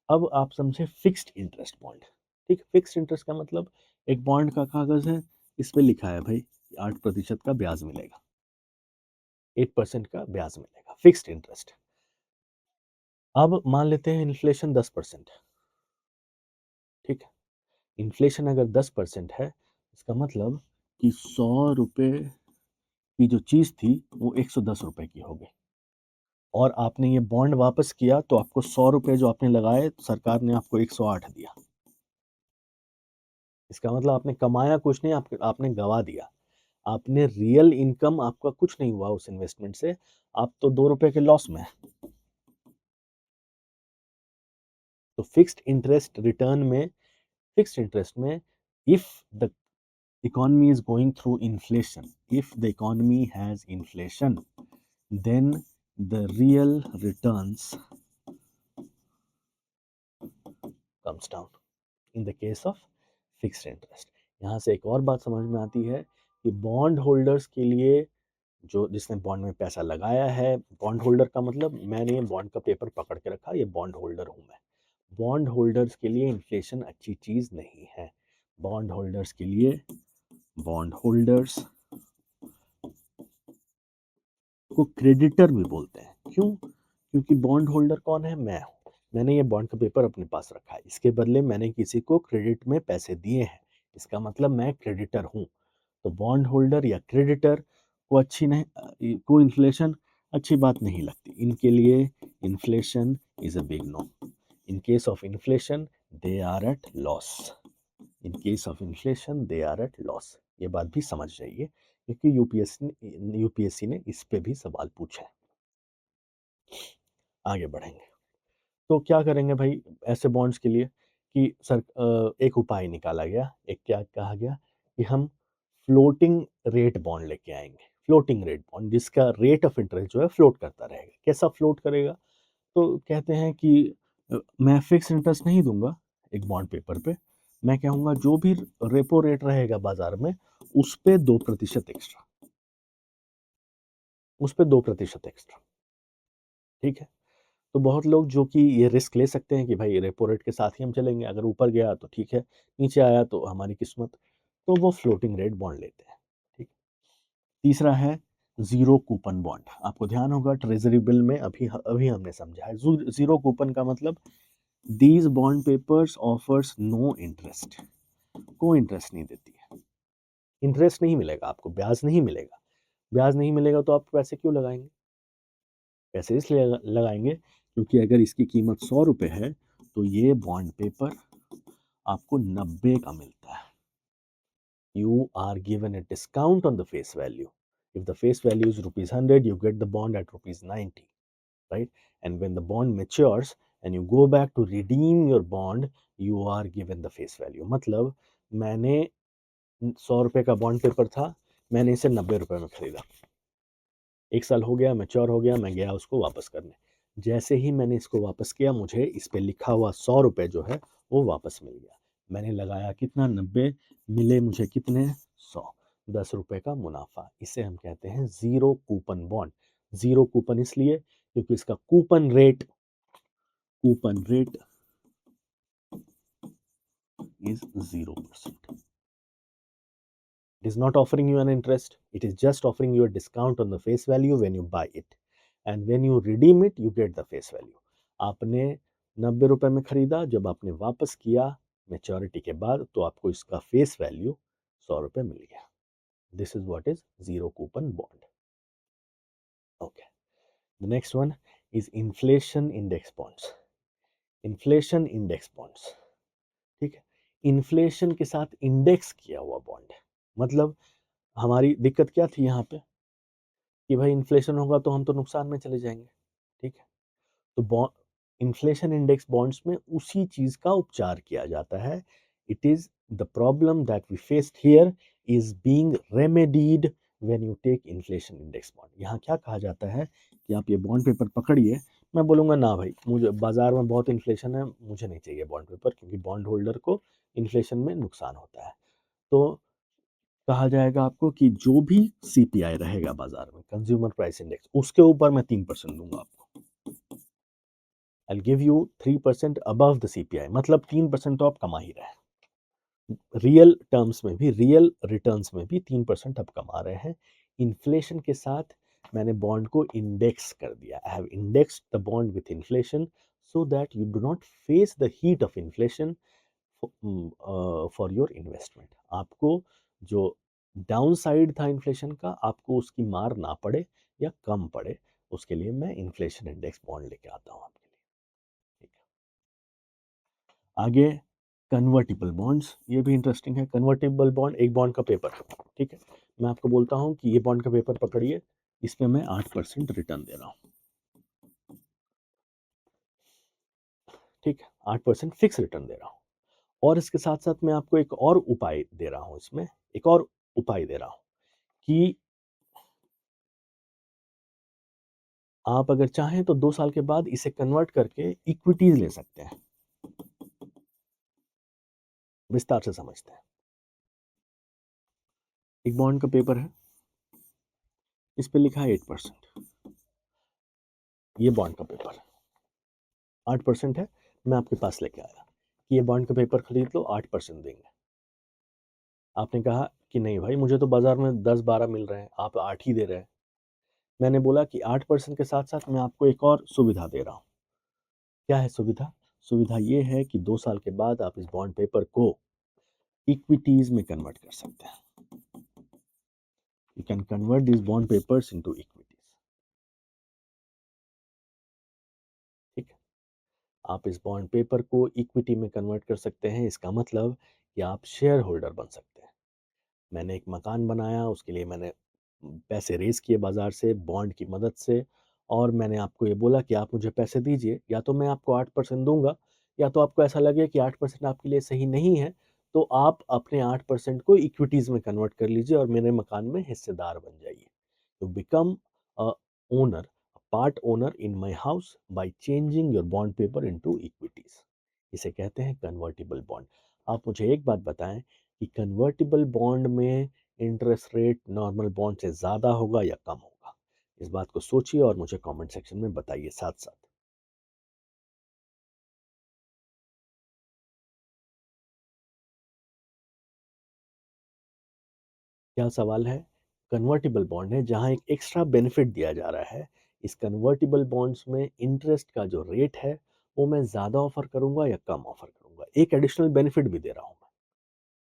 अब आप समझे फिक्स्ड इंटरेस्ट बॉन्ड। ठीक, फिक्स्ड इंटरेस्ट का मतलब एक बॉन्ड का कागज है, इस पे लिखा है भाई 8% का ब्याज मिलेगा, 8% का ब्याज मिलेगा, फिक्स्ड इंटरेस्ट। अब मान लेते हैं इन्फ्लेशन 10%। ठीक है। इन्फ्लेशन अगर 10% है, इसका मतलब कि 100 रुपए की जो चीज थी वो 110 रुपए की हो गई, और आपने ये बॉन्ड वापस किया तो आपको 100 रुपए जो आपने लगाए, सरकार ने आपको 108 दिया। इसका मतलब आपने कमाया कुछ नहीं, आपने गवा दिया। आपने रियल इनकम, आपका कुछ नहीं हुआ उस इन्वेस्टमेंट से। आप तो 2 रुपए के लॉस में। तो फिक्स्ड इंटरेस्ट में if the economy is going through inflation, if the economy has inflation, then the real returns comes down in the case of fixed interest. यहाँ से एक और बात समझ में आती है कि बॉन्ड होल्डर्स के लिए, जो जिसने बॉन्ड में पैसा लगाया है, बॉन्ड होल्डर का मतलब मैंने ये बॉन्ड का पेपर पकड़ के रखा, ये बॉन्ड होल्डर हूँ मैं। बॉन्ड होल्डर्स के लिए इन्फ्लेशन अच्छी चीज नहीं है। बॉन्ड होल्डर्स के लिए, बॉन्ड होल्डर्स को क्रेडिटर भी बोलते हैं। क्यों? क्योंकि बॉन्ड होल्डर कौन है? मैं हूं। मैंने ये बॉन्ड का पेपर अपने पास रखा है, इसके बदले मैंने किसी को क्रेडिट में पैसे दिए हैं। इसका मतलब मैं क्रेडिटर हूं। तो बॉन्ड होल्डर या क्रेडिटर को अच्छी नहीं को इन्फ्लेशन अच्छी बात नहीं लगती। इनके लिए inflation is a big no. In case of inflation they are at loss. In case of inflation they are at loss. ये बात भी समझ जाइए, क्योंकि यूपीएससी ने इस पे भी सवाल पूछा है। आगे बढ़ेंगे तो क्या करेंगे भाई ऐसे बॉन्ड्स के लिए कि एक उपाय निकाला गया, एक क्या कहा गया कि हम फ्लोटिंग रेट बॉन्ड लेके आएंगे। फ्लोटिंग रेट बॉन्ड जिसका रेट ऑफ इंटरेस्ट जो है फ्लोट करता रहेगा। कैसा फ्लोट करेगा? तो कहते हैं कि मैं फिक्स इंटरेस्ट नहीं दूंगा एक बॉन्ड पेपर पे। मैं कहूँगा जो भी रेपो रेट रहेगा बाजार में उस पे 2% एक्स्ट्रा, उस पे 2% एक्स्ट्रा। ठीक है। तो बहुत लोग जो कि ये रिस्क ले सकते हैं कि भाई रेपो रेट के साथ ही हम चलेंगे, अगर ऊपर गया तो ठीक है, नीचे आया तो हमारी किस्मत, तो वो फ्लोटिंग रेट बॉन्ड लेते हैं। ठीक। तीसरा है जीरो कूपन बॉन्ड। आपको ध्यान होगा ट्रेजरी बिल में अभी अभी हमने समझा है जीरो कूपन का मतलब these bond papers offers no interest. कोई इंटरेस्ट नहीं देती है, इंटरेस्ट नहीं मिलेगा आपको, ब्याज नहीं मिलेगा। ब्याज नहीं मिलेगा तो आप पैसे क्यों लगाएंगे? पैसे इसलिए लगाएंगे क्योंकि अगर इसकी कीमत 100 रुपये है तो ये बॉन्ड पेपर आपको 90 का मिलता है। You are given a discount on the face value. If the face value is rupees 100, you get the bond at rupees 90, right? And when the bond matures and you go back to redeem your bond, you are given the face value. मतलब मैंने 100 रुपये का bond paper था, मैंने इसे 90 रुपये में खरीदा। 1 साल हो गया, मैच्योर हो गया, मैं गया उसको वापस करने। जैसे ही मैंने इसको वापस किया मुझे इस पे लिखा हुआ 100 रुपये जो है वो वापस मिल गया। मैंने लगाया कितना? 90, मिले मुझे कितने? 100। 10 रुपये का मुनाफा। इसे हम कहते हैं zero coupon bond. Zero coupon इसलिए क्योंकि इसका coupon rate is 0%. It is not offering you an interest. It is just offering you a discount on the face value when you buy it. And when you redeem it, you get the face value. आपने 90 रुपये में खरीदा, जब आपने वापस किया maturity के बाद तो आपको इसका फेस वैल्यू 100 रुपये मिल गया। This is what is zero coupon bond. Okay, the next one is inflation index bonds. Inflation index bonds, ठीक है, इन्फ्लेशन के साथ इंडेक्स किया हुआ बॉन्ड है। मतलब हमारी दिक्कत क्या थी यहाँ पे कि भाई इन्फ्लेशन होगा तो हम तो नुकसान में चले जाएंगे। ठीक है। तो इन्फ्लेशन इंडेक्स बॉन्ड्स में उसी चीज का उपचार किया जाता है। It is the problem that we faced here is being remedied when you take inflation index bond. यहाँ क्या कहा जाता है कि आप ये बॉन्ड पेपर पकड़िए। मैं बोलूँगा ना भाई, मुझे बाजार में बहुत इन्फ्लेशन है, मुझे नहीं चाहिए बॉन्ड पेपर, क्योंकि बॉन्ड होल्डर को इन्फ्लेशन में नुकसान होता है। तो कहा जाएगा आपको कि जो भी सीपीआई रहेगा बाजार में, कंज्यूमर प्राइस इंडेक्स, उसके ऊपर मैं 3% दूंगा आपको। आई give you 3% above the CPI. मतलब 3% तो आप कमा ही रहे हैं। रियल टर्म्स में भी, रियल रिटर्न्स में भी 3% आप कमा रहे हैं। इन्फ्लेशन के साथ मैंने बॉन्ड को इंडेक्स कर दिया। I have indexed the bond with inflation so that you do not face the heat of inflation for your investment. आपको जो डाउन साइड था इन्फ्लेशन का, आपको उसकी मार ना पड़े या कम पड़े, उसके लिए मैं इन्फ्लेशन इंडेक्स बॉन्ड लेके आता हूँ आपके लिए। ठीक है। आगे कन्वर्टिबल बॉन्ड्स, ये भी इंटरेस्टिंग है। कन्वर्टिबल बॉन्ड एक बॉन्ड का पेपर, ठीक है, मैं आपको बोलता हूँ कि ये बॉन्ड का पेपर पकड़िए, इसमें मैं 8% रिटर्न दे रहा हूँ। ठीक है, 8% फिक्स रिटर्न दे रहा हूँ। और इसके साथ साथ मैं आपको एक और उपाय दे रहा हूँ, इसमें एक और उपाय दे रहा हूँ कि आप अगर चाहें तो 2 साल के बाद इसे कन्वर्ट करके इक्विटीज ले सकते हैं। विस्तार से समझते हैं। एक बॉन्ड का पेपर है, इस पे लिखा है 8%। ये बॉन्ड का पेपर 8% है, मैं आपके पास लेके आया कि ये बॉन्ड का पेपर खरीद लो, 8% देंगे। आपने कहा कि नहीं भाई, मुझे तो बाजार में 10-12 मिल रहे हैं, आप 8 ही दे रहे हैं। मैंने बोला कि 8% के साथ साथ मैं आपको एक और सुविधा दे रहा हूँ। क्या है सुविधा? सुविधा ये है कि 2 साल के बाद आप इस बॉन्ड पेपर को इक्विटीज में कन्वर्ट कर सकते हैं। You can convert this bond papers into equities. ठीक है, आप इस बॉन्ड पेपर को इक्विटी में कन्वर्ट कर सकते हैं। इसका मतलब कि आप शेयर होल्डर बन सकते हैं। मैंने एक मकान बनाया, उसके लिए मैंने पैसे रेज़ किए बाज़ार से, बॉन्ड की मदद से, और मैंने आपको ये बोला कि आप मुझे पैसे दीजिए, या तो मैं आपको 8% दूँगा, या तो आपको ऐसा लगे कि 8% आपके लिए सही नहीं है, तो आप अपने 8% को इक्विटीज़ में कन्वर्ट कर लीजिए और मेरे मकान में हिस्सेदार बन जाइए। To become a owner, a part owner in my house by changing your bond paper into equities. इसे कहते हैं कन्वर्टिबल बॉन्ड। आप मुझे एक बात बताएं कि कन्वर्टिबल बॉन्ड में इंटरेस्ट रेट नॉर्मल बॉन्ड से ज़्यादा होगा या कम होगा? इस बात को सोचिए और मुझे कमेंट सेक्शन में बताइए साथ साथ। क्या सवाल है? कन्वर्टिबल बॉन्ड है जहां एक एक्स्ट्रा बेनिफिट दिया जा रहा है। इस कन्वर्टिबल बॉन्ड्स में इंटरेस्ट का जो रेट है वो मैं ज़्यादा ऑफर करूंगा या कम ऑफर करूंगा? एक एडिशनल बेनिफिट भी दे रहा हूं मैं,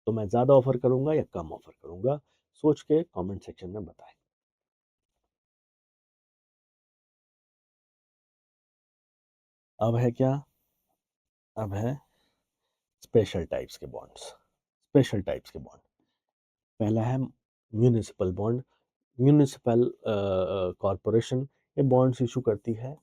तो मैं ज़्यादा ऑफर करूंगा या कम ऑफर करूंगा? सोच के कमेंट सेक्शन में बताएं। अब है क्या? अब है स्पेशल टाइप्स के बॉन्ड्स। स्पेशल टाइप्स के बॉन्ड, पहला है म्यूनिसिपल बॉन्ड। म्यूनिसिपल कॉरपोरेशन ये बॉन्ड्स इशू करती है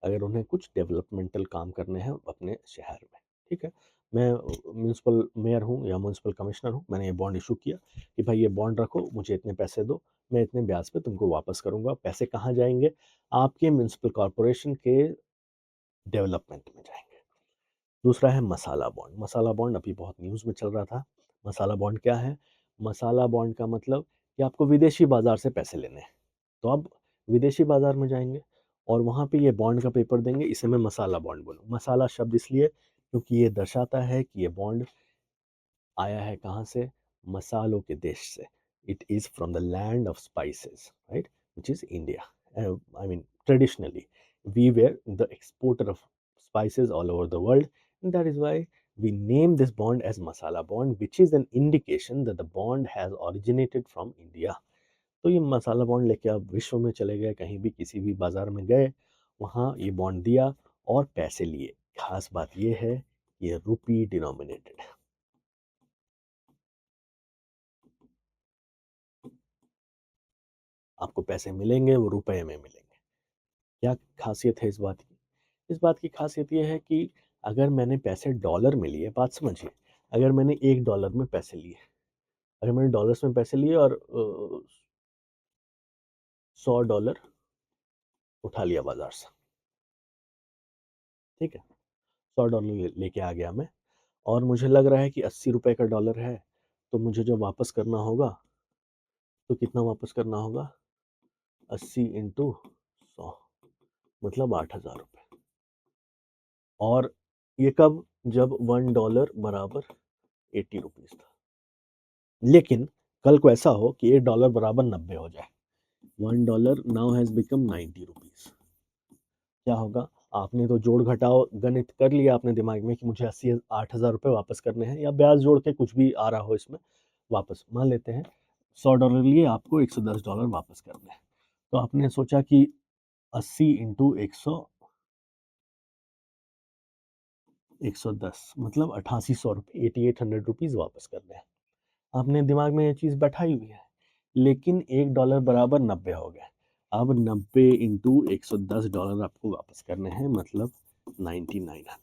अगर उन्हें कुछ डेवलपमेंटल काम करने हैं अपने शहर में। ठीक है, मैं म्यूनसिपल मेयर हूँ या म्यूनसिपल कमिश्नर हूँ, मैंने ये बॉन्ड इशू किया कि भाई ये बॉन्ड रखो, मुझे इतने पैसे दो, मैं इतने ब्याज पे तुमको वापस करूँगा। पैसे कहाँ जाएंगे? आपके म्यूनसिपल कॉरपोरेशन के डेवलपमेंट में जाएंगे। दूसरा है मसाला बॉन्ड। मसाला बॉन्ड अभी बहुत न्यूज़ में चल रहा था। मसाला बॉन्ड क्या है? मसाला बॉन्ड का मतलब कि आपको विदेशी बाजार से पैसे लेने हैं, तो आप विदेशी बाजार में जाएंगे और वहाँ पे ये बॉन्ड का पेपर देंगे। इसे मैं मसाला बॉन्ड बोलूँ। मसाला शब्द इसलिए क्योंकि ये दर्शाता है कि ये बॉन्ड आया है कहाँ से? मसालों के देश से। It is from the land of spices, right, which is India. I mean traditionally we were the exporter of spices all over the world, and that is why we name this bond as masala bond, which is an indication that the bond has originated from India. तो ये मसाला bond लेके आप विश्व में चले गए, कहीं भी किसी भी बाजार में गए, वहाँ ये बॉन्ड दिया और पैसे लिए। खास बात ये है, ये रुपी डिनोमिनेटेड है। आपको पैसे मिलेंगे वो रुपए में मिलेंगे। क्या खासियत है इस बात की? इस बात की खासियत ये है कि अगर मैंने पैसे डॉलर में लिए, बात समझिए, अगर मैंने $1 में पैसे लिए, अगर मैंने डॉलर्स में पैसे लिए और $100 उठा लिया बाजार से, ठीक है, $100 लेके आ गया मैं, और मुझे लग रहा है कि ₹80 का डॉलर है, तो मुझे जो वापस करना होगा, तो कितना वापस करना होगा? 80 इंटू 100, मतलब $8,000। और ये कब? जब $1 बराबर 80 रुपीज था। लेकिन कल को ऐसा हो कि $1 बराबर 90 हो जाए, $1 नाउ हैज बिकम 90 रुपीज। क्या होगा? आपने तो जोड़ घटाओ गणित कर लिया अपने दिमाग में कि मुझे 8,000 रुपये वापस करने हैं, या ब्याज जोड़ के कुछ भी आ रहा हो इसमें वापस। मान लेते हैं $100 लिए, आपको $110 वापस करने हैं। तो आपने सोचा कि 80 इंटू 110 मतलब 8,800 रुपये, 8,800 रुपीज़ वापस करने हैं। आपने दिमाग में ये चीज़ बैठाई हुई है, लेकिन $1 बराबर 90 हो गए। अब 90 इंटू $110 आपको वापस करने हैं, मतलब 9900।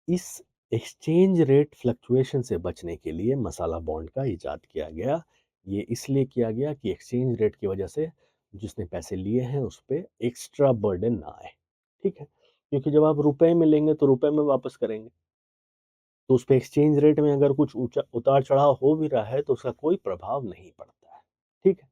इस एक्सचेंज रेट फ्लक्चुएशन से बचने के लिए मसाला बॉन्ड का इजाद किया गया। ये इसलिए किया गया कि एक्सचेंज रेट की वजह से जिसने पैसे लिए हैं उस पर एक्स्ट्रा बर्डन ना आए। ठीक है, क्योंकि जब आप रुपए में लेंगे तो रुपए में वापस करेंगे, तो उस पे एक्सचेंज रेट में अगर कुछ ऊंचा उतार चढ़ाव हो भी रहा है तो उसका कोई प्रभाव नहीं पड़ता है। ठीक है,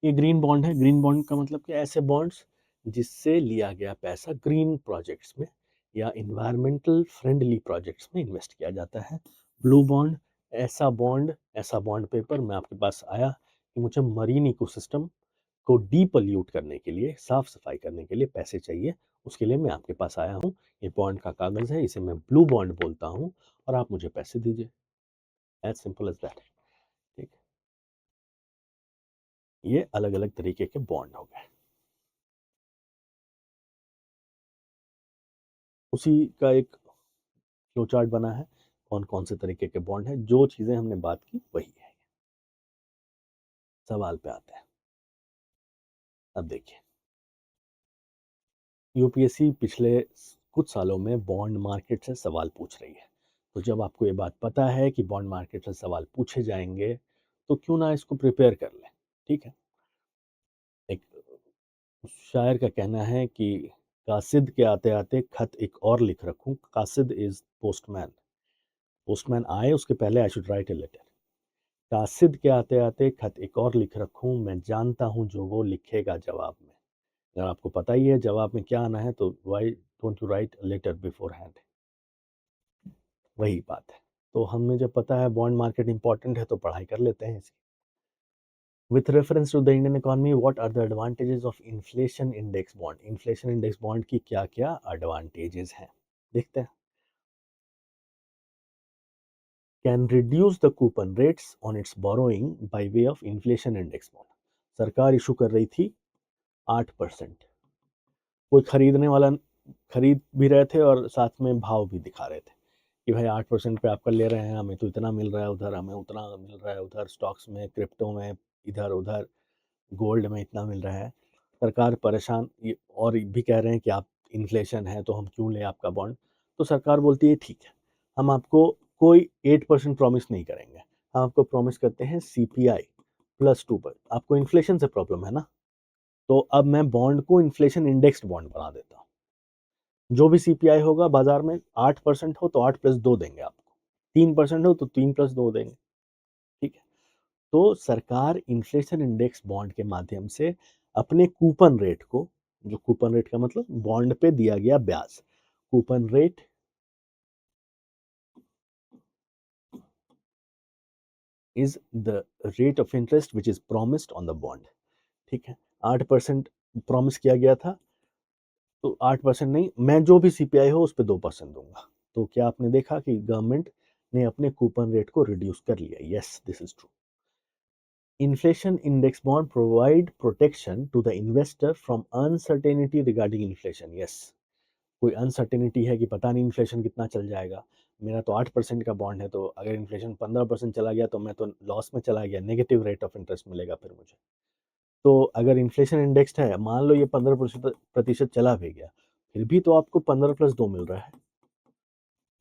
ये ग्रीन बॉन्ड है। ग्रीन बॉन्ड का मतलब क्या? ऐसे बॉन्ड्स जिससे लिया गया पैसा ग्रीन प्रोजेक्ट्स में या इन्वायरमेंटल फ्रेंडली प्रोजेक्ट्स में इन्वेस्ट किया जाता है। ब्लू बॉन्ड, ऐसा बॉन्ड, ऐसा बॉन्ड पेपर मैं आपके पास आया कि मुझे मरीन इकोसिस्टम को डीपॉल्यूट करने के लिए, साफ सफाई करने के लिए पैसे चाहिए, उसके लिए मैं आपके पास आया हूँ। ये बॉन्ड का कागज है, इसे मैं ब्लू बॉन्ड बोलता हूँ और आप मुझे पैसे दीजिए। As simple as that. ठीक, ये अलग अलग तरीके के बॉन्ड हो गए। उसी का एक फ्लो चार्ट बना है, कौन कौन से तरीके के बॉन्ड है, जो चीजें हमने बात की वही है। सवाल पे आते हैं। अब देखिए, यूपीएससी पिछले कुछ सालों में बॉन्ड मार्केट से सवाल पूछ रही है। तो जब आपको ये बात पता है कि बॉन्ड मार्केट से सवाल पूछे जाएंगे, तो क्यों ना इसको प्रिपेयर कर लें। ठीक है, एक शायर का कहना है कि कासिद के आते आते खत एक और लिख रखूं। कासिद इज पोस्टमैन। पोस्टमैन आए उसके पहले I should write a letter. कासिद के आते आते खत एक और लिख रखूं, मैं जानता हूं जो वो लिखेगा जवाब में। अगर आपको पता ही है जवाब में क्या आना है, तो why don't you write letter beforehand. वही बात है। तो हमें जब पता है बॉन्ड मार्केट इंपॉर्टेंट है, तो पढ़ाई कर लेते हैं इसकी। With reference to the Indian economy, what are the advantages of inflation index bond? Inflation index bond की क्या क्या advantages हैं, देखते हैं। Can reduce the coupon rates on its borrowing by way of inflation index bond. सरकार issue कर रही थी 8%। कोई खरीदने वाला खरीद भी रहे थे और साथ में भाव भी दिखा रहे थे कि भाई 8% पे आपका ले रहे हैं, हमें तो इतना मिल रहा है, उधर हमें उतना मिल रहा है, उधर स्टॉक्स में, क्रिप्टो में, इधर उधर गोल्ड में इतना मिल रहा है। सरकार परेशान और भी कह रहे हैं कि आप इन्फ्लेशन है तो हम क्यों लें आपका बॉन्ड। तो सरकार बोलती है ठीक है, हम आपको कोई 8% प्रॉमिस नहीं करेंगे, हम आपको प्रॉमिस करते हैं CPI +2%। आपको इन्फ्लेशन से प्रॉब्लम है ना, तो अब मैं बॉन्ड को इन्फ्लेशन इंडेक्स्ड बॉन्ड बना देता हूँ। जो भी CPI होगा बाजार में, 8% हो तो 8+2 देंगे आपको, 3% हो तो 3+2 देंगे। ठीक है, तो सरकार इन्फ्लेशन इंडेक्स बॉन्ड के माध्यम से अपने कूपन रेट को, जो कूपन रेट का मतलब बॉन्ड पे दिया गया ब्याज, coupon rate is the rate of interest which is promised on the bond. ठीक है, 8% प्रॉमिस किया गया था, तो 8% नहीं, मैं जो भी CPI हो उस पर 2% दूंगा। तो क्या आपने देखा कि गवर्नमेंट ने अपने कूपन रेट को रिड्यूस कर लिया। Yes, this is true. Inflation index bond provide protection to the investor from uncertainty regarding inflation. Yes, कोई अनसर्टेनिटी है कि पता नहीं इन्फ्लेशन कितना चल जाएगा। मेरा तो 8% का बॉन्ड है, तो अगर इन्फ्लेशन 15% चला गया तो मैं तो लॉस में चला गया, नेगेटिव रेट ऑफ इंटरेस्ट मिलेगा फिर मुझे। तो अगर इन्फ्लेशन इंडेक्स्ड है, मान लो ये 15% चला भी गया, फिर भी तो आपको 15+2 मिल रहा है।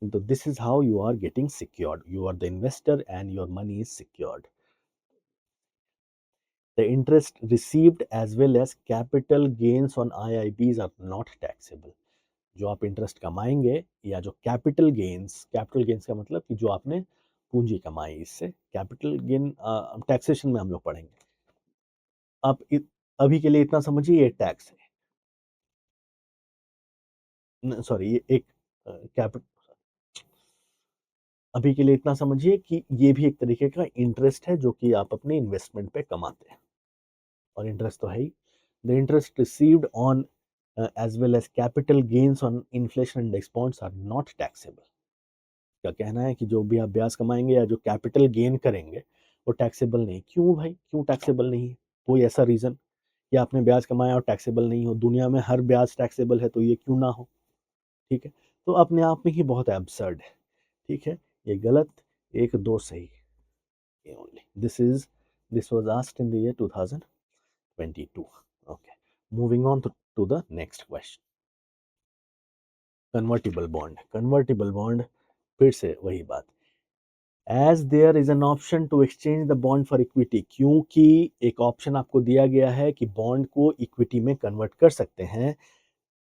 तो this is how you are getting secured, you are the investor and your money is secured. The interest received as well as capital gains on IIBs are not taxable. जो आप इंटरेस्ट कमाएंगे या जो कैपिटल गेन्स का मतलब कि जो आपने पूंजी कमाई, इससे कैपिटल गेन टैक्सेशन में हम लोग पढ़ेंगे। आप अभी के लिए इतना समझिए, ये टैक्स है, सॉरी, ये एक कैपिटल, अभी के लिए इतना समझिए कि ये भी एक तरीके का इंटरेस्ट है जो कि आप अपने इन्वेस्टमेंट पे कमाते हैं, और इंटरेस्ट तो है ही। The interest received on as well as capital gains on inflation index bonds are not taxable. क्या कहना है कि जो भी आप ब्याज कमाएंगे या जो कैपिटल गेन करेंगे वो टैक्सेबल नहीं। क्यों भाई, क्यों टैक्सेबल नहीं है? कोई ऐसा रीजन कि आपने ब्याज कमाया और टैक्सेबल नहीं हो? दुनिया में हर ब्याज टैक्सेबल है, तो ये क्यों ना हो? ठीक है, तो अपने आप में ही बहुत एब्सर्ड है। ठीक है, ये गलत, एक दो सही, ये only this was asked in the year 2022। Okay, moving on to the next question. Convertible bond, फिर से वही बात, as there is an option to exchange the bond for equity. क्योंकि एक ऑप्शन आपको दिया गया है कि बॉन्ड को इक्विटी में कन्वर्ट कर सकते हैं,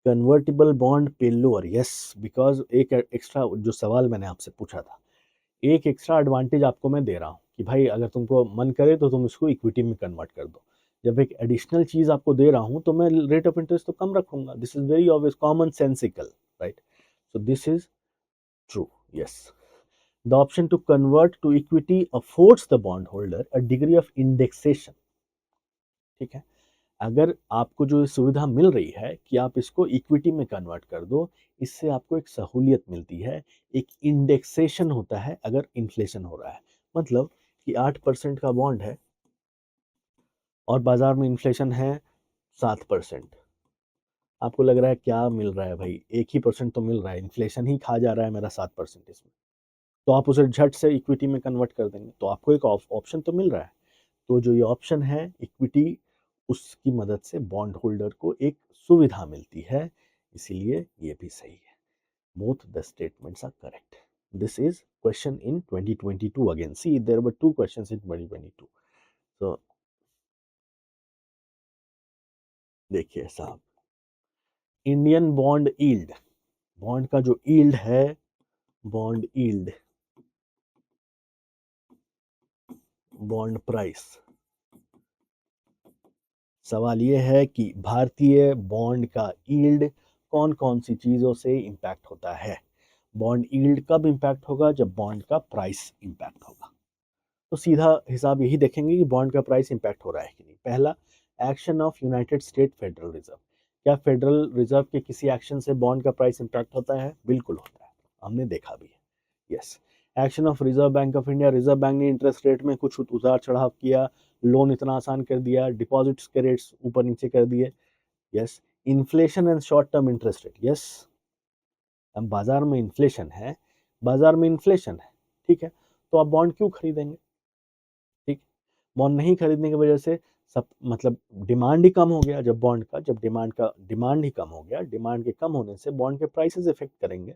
कन्वर्टिबल बॉन्ड पे लोअर। यस, बिकॉज एक एक्स्ट्रा जो सवाल मैंने आपसे पूछा था, एक एक्स्ट्रा एडवांटेज आपको मैं दे रहा हूँ कि भाई अगर तुमको मन करे तो तुम इसको इक्विटी में कन्वर्ट कर दो। जब एक एडिशनल चीज आपको दे रहा हूँ तो मैं रेट ऑफ इंटरेस्ट तो कम रखूंगा। This is very obvious, common sensical, right? So this is true. Yes, the option to convert to equity affords the bondholder a degree of indexation। ठीक है, अगर आपको जो सुविधा मिल रही है कि आप इसको इक्विटी में कन्वर्ट कर दो, इससे आपको एक सहूलियत मिलती है, एक इंडेक्सेशन होता है अगर इन्फ्लेशन हो रहा है। मतलब कि 8% का बॉन्ड है और बाजार में इन्फ्लेशन है 7%। आपको लग रहा है क्या मिल रहा है भाई, 1 ही % तो मिल रहा है, इन्फ्लेशन ही खा जा रहा है मेरा 7% इसमें। तो आप उसे झट से इक्विटी में कन्वर्ट कर देंगे, तो आपको एक ऑप्शन तो मिल रहा है। तो जो ये ऑप्शन है इक्विटी, उसकी मदद से बॉन्ड होल्डर को एक सुविधा मिलती है, इसीलिए ये भी सही है। Both the statements are correct. This is question in 2022 again. See there were two questions in 2022। तो देखिए साहब, इंडियन बॉन्ड यील्ड, बॉन्ड का जो यील्ड है, बॉन्ड यील्ड, बॉन्ड प्राइस। सवाल ये है कि भारतीय बॉन्ड का यील्ड कौन कौन सी चीज़ों से इम्पैक्ट होता है। बॉन्ड यील्ड कब इम्पैक्ट होगा, जब बॉन्ड का प्राइस इम्पैक्ट होगा। तो सीधा हिसाब यही देखेंगे कि बॉन्ड का प्राइस इम्पैक्ट हो रहा है कि नहीं। पहला, action of United state federal reserve. क्या फेडरल रिजर्व के किसी एक्शन से बॉन्ड का प्राइस इम्पैक्ट होता है? बिल्कुल होता है, हमने देखा भी है। Yes. Action of reserve bank of India, reserve bank ने इंटरेस्ट रेट में कुछ उतार चढ़ाव किया, लोन इतना आसान कर दिया, डिपॉजिट्स के रेट्स ऊपर नीचे कर दिए। Yes. Inflation and short term interest rate. Yes, अब बाजार में इन्फ्लेशन है, बाजार में इन्फ्लेशन है, ठीक है, तो आप बॉन्ड क्यों खरीदेंगे? ठीक, बॉन्ड नहीं खरीदने की वजह से सब मतलब डिमांड ही कम हो गया। जब बॉन्ड का, जब डिमांड ही कम हो गया, डिमांड के कम होने से बॉन्ड के प्राइसेस इफेक्ट करेंगे,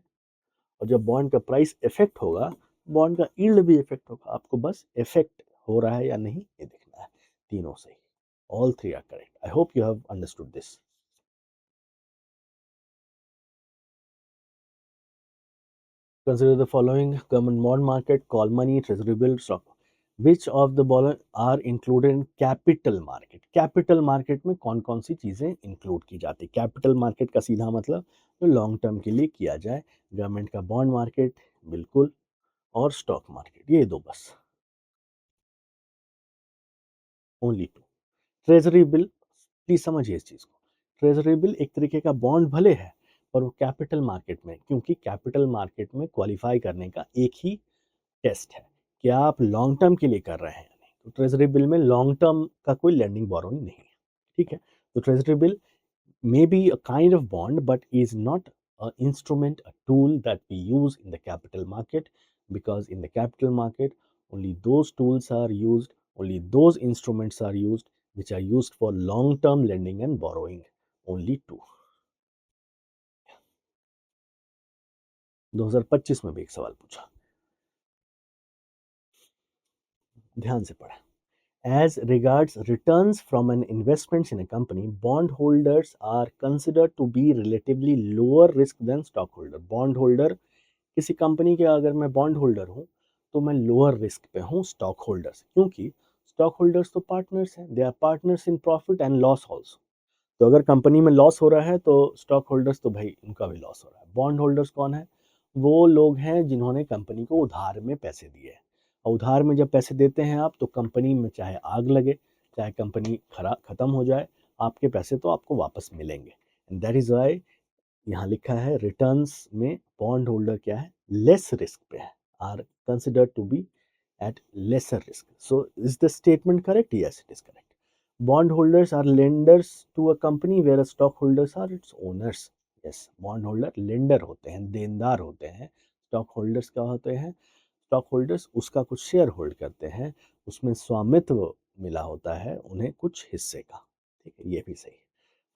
और जब बॉन्ड का प्राइस इफेक्ट होगा, बॉन्ड का यील्ड भी इफेक्ट होगा। आपको बस इफेक्ट हो रहा है या नहीं ये देखना है। तीनों सही, all three are correct. I hope you have understood this. Consider the following: government bond market, call money, treasury bill, stock. Which of the following are included in capital market? Capital market में कौन कौन सी चीजें include की जाती है? Capital market का सीधा मतलब जो लॉन्ग टर्म के लिए किया जाए। गवर्नमेंट का बॉन्ड मार्केट, बिल्कुल, और स्टॉक मार्केट, ये दो बस। Only two. Treasury bill, please समझिए इस चीज को। ट्रेजरी बिल एक तरीके का बॉन्ड भले है, पर वो कैपिटल मार्केट में, क्योंकि कैपिटल मार्केट में क्वालिफाई करने का एक ही टेस्ट है, क्या आप लॉन्ग टर्म के लिए कर रहे हैं या नहीं। तो ट्रेजरी बिल में लॉन्ग टर्म का कोई लैंडिंग बोरोइंग नहीं है, ठीक है। तो treasury bill may be a kind of bond but is not an instrument, a tool that we use in the capital market, because in the capital market only those tools are used, only those instruments are used which are used for long term lending and borrowing, only two। 2025 में भी एक सवाल पूछा, ध्यान से पढ़ा। As regards returns from an investments in a company, bondholders are considered to be relatively lower risk than stockholder। Bondholder, किसी company के अगर मैं बॉन्ड होल्डर हूँ, तो मैं लोअर रिस्क पे हूँ स्टॉक होल्डर से, क्योंकि स्टॉक होल्डर्स तो पार्टनर्स हैं, they are partners in profit and loss also. तो अगर कंपनी में लॉस हो रहा है तो स्टॉक होल्डर्स तो भाई उनका भी लॉस हो रहा है। बॉन्ड होल्डर्स कौन है? वो लोग हैं जिन्होंने कंपनी को उधार में पैसे दिए हैं, और उधार में जब पैसे देते हैं आप, तो कंपनी में चाहे आग लगे, चाहे कंपनी खराब खत्म हो जाए, आपके पैसे तो आपको वापस मिलेंगे। एंड दैट इज वाई यहाँ लिखा है रिटर्न्स में बॉन्ड होल्डर क्या है, लेस रिस्क पे है, are considered to be at lesser risk. So is the statement correct? Yes, it is correct. Bondholders are lenders to a company whereas stockholders are its owners. Yes, bondholder lender होते हैं, देनदार होते हैं। stockholders क्या होते हैं? stockholders उसका कुछ शेयर होल्ड करते हैं, उसमें स्वामित्व मिला होता है उन्हें कुछ हिस्से का, ठीक है, ये भी सही है।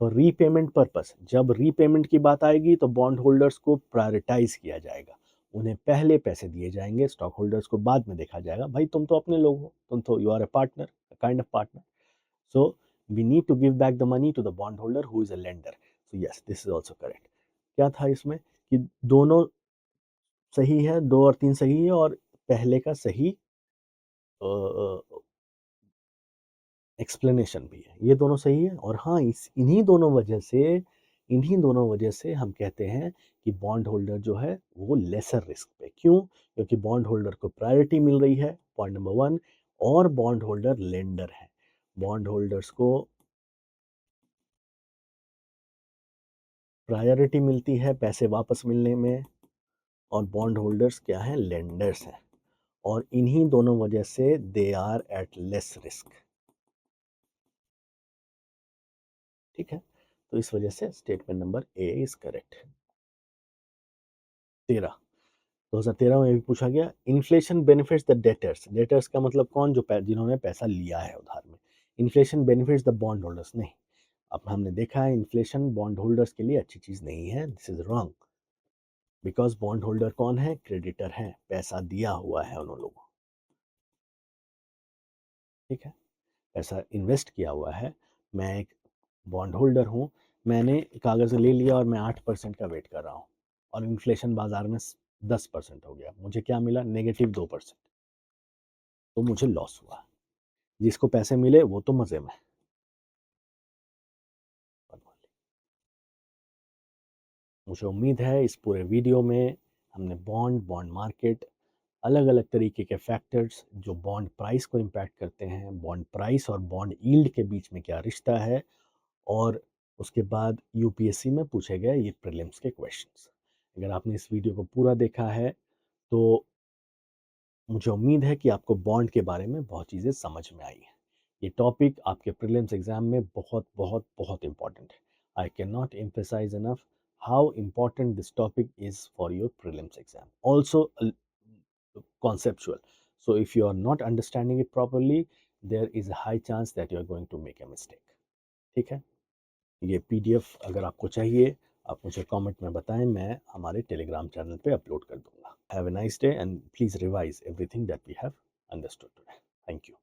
और रीपेमेंट पर्पस, जब रीपेमेंट की बात आएगी तो बॉन्ड होल्डर्स को प्रायोरिटाइज किया जाएगा, उन्हें पहले पैसे दिए जाएंगे, स्टॉक होल्डर्स को बाद में देखा जाएगा। भाई तुम तो अपने लोग हो, तुम तो you are a partner, kind of partner. So we need to give back the money to the bond holder who is a lender. So yes, this is also correct. क्या था इसमें कि दोनों सही है, 2 और 3 सही है, और पहले का सही एक्सप्लेनेशन भी है, ये दोनों सही है। और हाँ, इस इन्हीं दोनों वजह से हम कहते हैं कि बॉन्ड होल्डर जो है वो लेसर रिस्क पे। क्यों? क्योंकि बॉन्ड होल्डर को प्रायोरिटी मिल रही है, पॉइंट नंबर 1, और बॉन्ड होल्डर लेंडर है। बॉन्ड होल्डर्स को प्रायोरिटी मिलती है पैसे वापस मिलने में, और बॉन्ड होल्डर्स क्या हैं? लेंडर्स हैं, और इन्हीं दोनों वजह से they are at less risk. ठीक है, तो इस वजह से statement number A is correct. 13, 2013 में भी पूछा गया, inflation benefits the debtors. Debtors का मतलब कौन? जो जिन्होंने पैसा लिया है उधार में। Inflation benefits the bond holders, नहीं। अब हमने देखा है इन्फ्लेशन बॉन्ड होल्डर्स के लिए अच्छी चीज नहीं है, this is wrong, because bond holder कौन है? क्रेडिटर है, पैसा दिया हुआ है उन लोगों। ठीक है, पैसा इन्वेस्ट किया हुआ है, मैं एक बॉन्ड होल्डर हूँ, मैंने कागज ले लिया और मैं 8% का वेट कर रहा हूँ, और इन्फ्लेशन बाजार में 10% हो गया, मुझे क्या मिला? -2%। तो मुझे लॉस हुआ। जिसको पैसे मिले वो तो मजे में। मुझे उम्मीद है इस पूरे वीडियो में हमने बॉन्ड मार्केट, अलग अलग तरीके के फैक्टर्स जो बॉन्ड प्राइस को इम्पैक्ट करते हैं, बॉन्ड प्राइस और बॉन्ड यील्ड के बीच में क्या रिश्ता है, और उसके बाद यूपीएससी में पूछे गए ये प्रीलिम्स के क्वेश्चंस। अगर आपने इस वीडियो को पूरा देखा है तो मुझे उम्मीद है कि आपको बॉन्ड के बारे में बहुत चीज़ें समझ में आई हैं। ये टॉपिक आपके प्रीलिम्स एग्जाम में बहुत बहुत बहुत इंपॉर्टेंट है। I can not emphasize enough how important this topic is for your prelims exam. Also conceptual. So if you are not understanding it properly, there is a high chance that you are going to make a mistake. ठीक है, ये PDF अगर आपको चाहिए आप मुझे comment में बताएं, मैं हमारे टेलीग्राम चैनल पे अपलोड कर दूंगा। Have a nice day and please revise everything that we have understood today. Thank you.